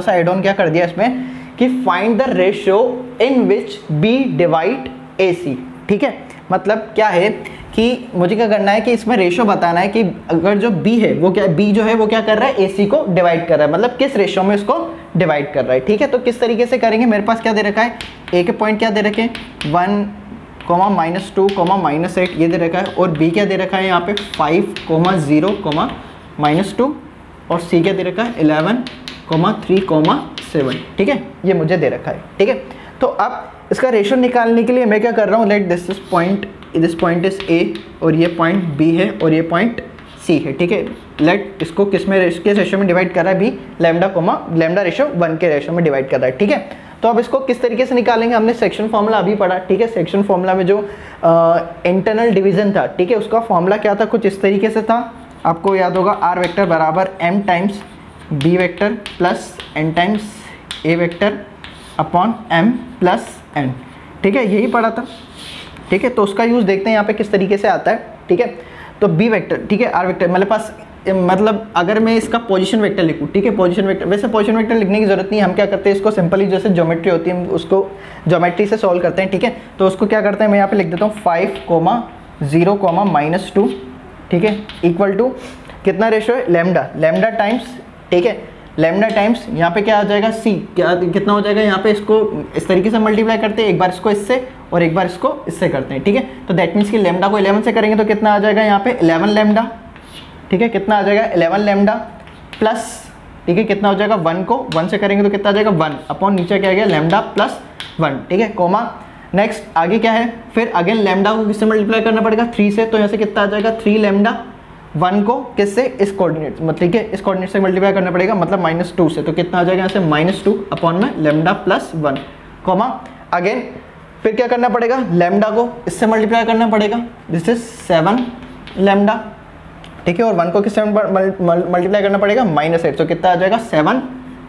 सा एड ऑन क्या कर दिया इसमें, कि find the ratio in which B divide A C, ठीक है। मतलब क्या है कि मुझे क्या करना है कि इसमें रेशियो बताना है कि अगर जो बी है वो क्या, बी जो है वो क्या कर रहा है, ए सी को डिवाइड कर रहा है, मतलब किस रेशियो में इसको डिवाइड कर रहा है, ठीक है। तो किस तरीके से करेंगे, मेरे पास क्या दे रखा है, ए के पॉइंट क्या दे रखे हैं, 1, -2, -8 ये दे रखा है, और बी क्या दे रखा है यहाँ पे 5, 0, -2, और सी क्या दे रखा है 11, 3, 7, ठीक है, ये मुझे दे रखा है, ठीक है। तो अब इसका रेशियो निकालने के लिए मैं क्या कर रहा हूँ, let this point is a, और ये पॉइंट बी है, और ये पॉइंट सी है, ठीक है। लेट इसको किस रेशियो में डिवाइड कर रहा है, बी लैम्डा रेशियो 1 के रेशियो में डिवाइड कर रहा है, ठीक है। तो अब इसको किस तरीके से निकालेंगे, हमने सेक्शन फॉर्मूला अभी पढ़ा, ठीक है। सेक्शन फॉर्मूला में जो इंटरनल डिवीजन था, ठीक है, उसका फॉर्मूला क्या था, कुछ इस तरीके से था, आपको याद होगा, आर वेक्टर बराबर m times B vector plus n times A vector upon m plus n, ठीक है, यही पढ़ा था, ठीक है। तो उसका यूज़ देखते हैं यहाँ पे किस तरीके से आता है, ठीक है। तो बी वेक्टर, ठीक है, आर वेक्टर, मेरे पास मतलब अगर मैं इसका पोजीशन वेक्टर लिखूँ, ठीक है, पोजीशन वेक्टर, वैसे पोजीशन वेक्टर लिखने की जरूरत नहीं है, हम क्या करते हैं इसको सिंपली जैसे ज्योमेट्री होती है उसको ज्योमेट्री से सॉल्व करते हैं, ठीक है। तो उसको क्या करते हैं, मैं यहाँ पे लिख देता हूँ 5,0,-, ठीक है, इक्वल टू कितना रेशो है, लैम्डा टाइम्स, ठीक है, लैम्डा टाइम्स यहाँ पे क्या आ जाएगा सी, क्या कितना हो जाएगा, यहाँ पे इसको इस तरीके से मल्टीप्लाई करते हैं, एक बार इसको इससे और एक बार इसको इससे करते हैं, ठीक है। तो दैट मीन्स कि लैम्डा को 11 से करेंगे तो कितना आ जाएगा यहाँ पे 11 लैम्डा, ठीक है, कितना आ जाएगा 11 लैम्डा प्लस, ठीक है, कितना हो जाएगा 1 को 1 से करेंगे तो कितना आ जाएगा 1 अपॉन नीचे क्या आ गया लैम्डा प्लस 1, ठीक है, कोमा। नेक्स्ट आगे क्या है, फिर अगेन लैम्डा को किससे मल्टीप्लाई करना पड़ेगा 3 से, तो यहाँ से कितना आ जाएगा 3 लैम्डा, 1 को किससे, इस कोऑर्डिनेट मतलब, ठीक है, इस कोऑर्डिनेट से मल्टीप्लाई करना पड़ेगा मतलब -2 से, तो कितना आ जाएगा यहाँ से -2 अपॉन में लैम्डा प्लस 1, कोमा। अगेन फिर क्या करना पड़ेगा, लैम्डा को इससे मल्टीप्लाई करना पड़ेगा, दिस इज 7 लैम्डा, ठीक है, और 1 को किससे मल्टीप्लाई करना पड़ेगा -8, तो कितना आ जाएगा 7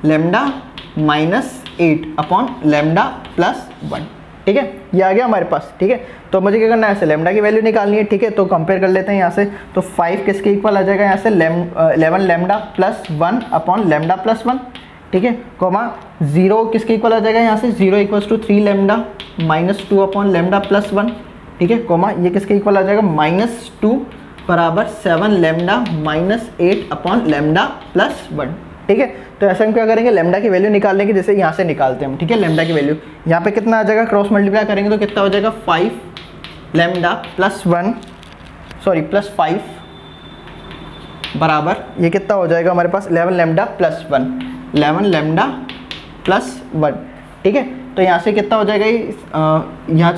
लैम्डा -8 अपॉन लैम्डा प्लस 1, ठीक है, ये आ गया हमारे पास, ठीक है। तो मुझे क्या करना है, ऐसे लैम्डा की वैल्यू निकालनी है, ठीक है, तो कंपेयर कर लेते हैं यहाँ से, तो 5 किसके इक्वल आ जाएगा यहाँ से 11 lambda plus 1 upon lambda plus 1, ठीक है, कोमा 0 किसके इक्वल आ जाएगा यहाँ से 0 equals to 3 lambda -2 upon lambda plus 1, ठीक है, कोमा ये किसके इक्वल आ जाएगा -2 बराबर 7 लैम्डा -8 अपॉन लैम्डा प्लस 1, ठीक है। तो ऐसे हम क्या करेंगे, लैम्डा की वैल्यू निकालने की जैसे यहाँ से निकालते हैं हम, ठीक है, लैम्डा की वैल्यू यहाँ पे कितना आ जाएगा, क्रॉस मल्टीप्लाई करेंगे तो कितना हो जाएगा 5 लैम्डा प्लस 5 बराबर ये कितना हो जाएगा हमारे पास 11 लैम्डा प्लस 1, 11 लैम्डा प्लस 1, ठीक है। तो यहाँ से कितना हो जाएगा, यहाँ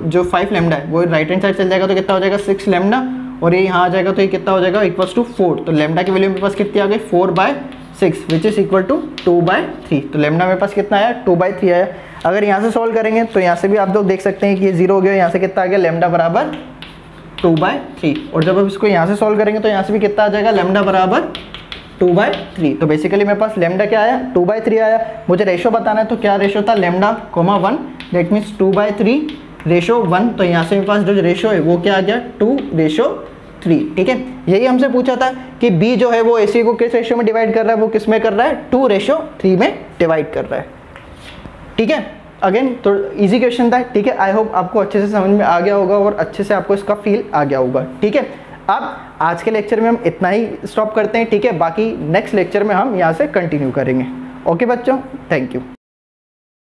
जो 5 लैम्डा है वो राइट हैंड साइड चल जाएगा तो कितना हो जाएगा 6 लैम्डा, और ये यहाँ आ जाएगा तो ये कितना हो जाएगा इक्वल्स टू 4, तो लैम्डा की वैल्यू मेरे पास कितनी आ गई 4/6 विच इज इक्वल टू 2/3, तो लैम्डा मेरे पास कितना आया 2/3 आया। अगर यहाँ से सॉल्व करेंगे तो यहाँ से भी आप लोग देख सकते हैं कि ये 0 हो गया, यहाँ से कितना आ गया लैम्डा बराबर 2/3, और जब आप इसको यहाँ से सॉल्व करेंगे तो यहाँ से भी कितना आ जाएगा लैम्डा बराबर 2/3। तो बेसिकली मेरे पास लैम्डा क्या आया 2/3 आया। मुझे रेशो बताना है तो क्या रेशो था lambda comma 1, that means 2/3 ratio 1, तो यहाँ से मेरे पास जो रेशो है वो क्या आ गया 2/3, ठीक है। यही हमसे पूछा था कि बी जो है वो ए सी को किस रेशो में डिवाइड कर रहा है, वो किस में कर रहा है 2/3 में डिवाइड कर रहा है, ठीक है। अगेन तो इजी क्वेश्चन था, ठीक है। आई होप आपको अच्छे से समझ में आ गया होगा और अच्छे से आपको इसका फील आ गया होगा, ठीक है। अब आज के लेक्चर में हम इतना ही स्टॉप करते हैं, ठीक है। बाकी नेक्स्ट लेक्चर में हम यहाँ से कंटिन्यू करेंगे। ओके बच्चों, थैंक यू।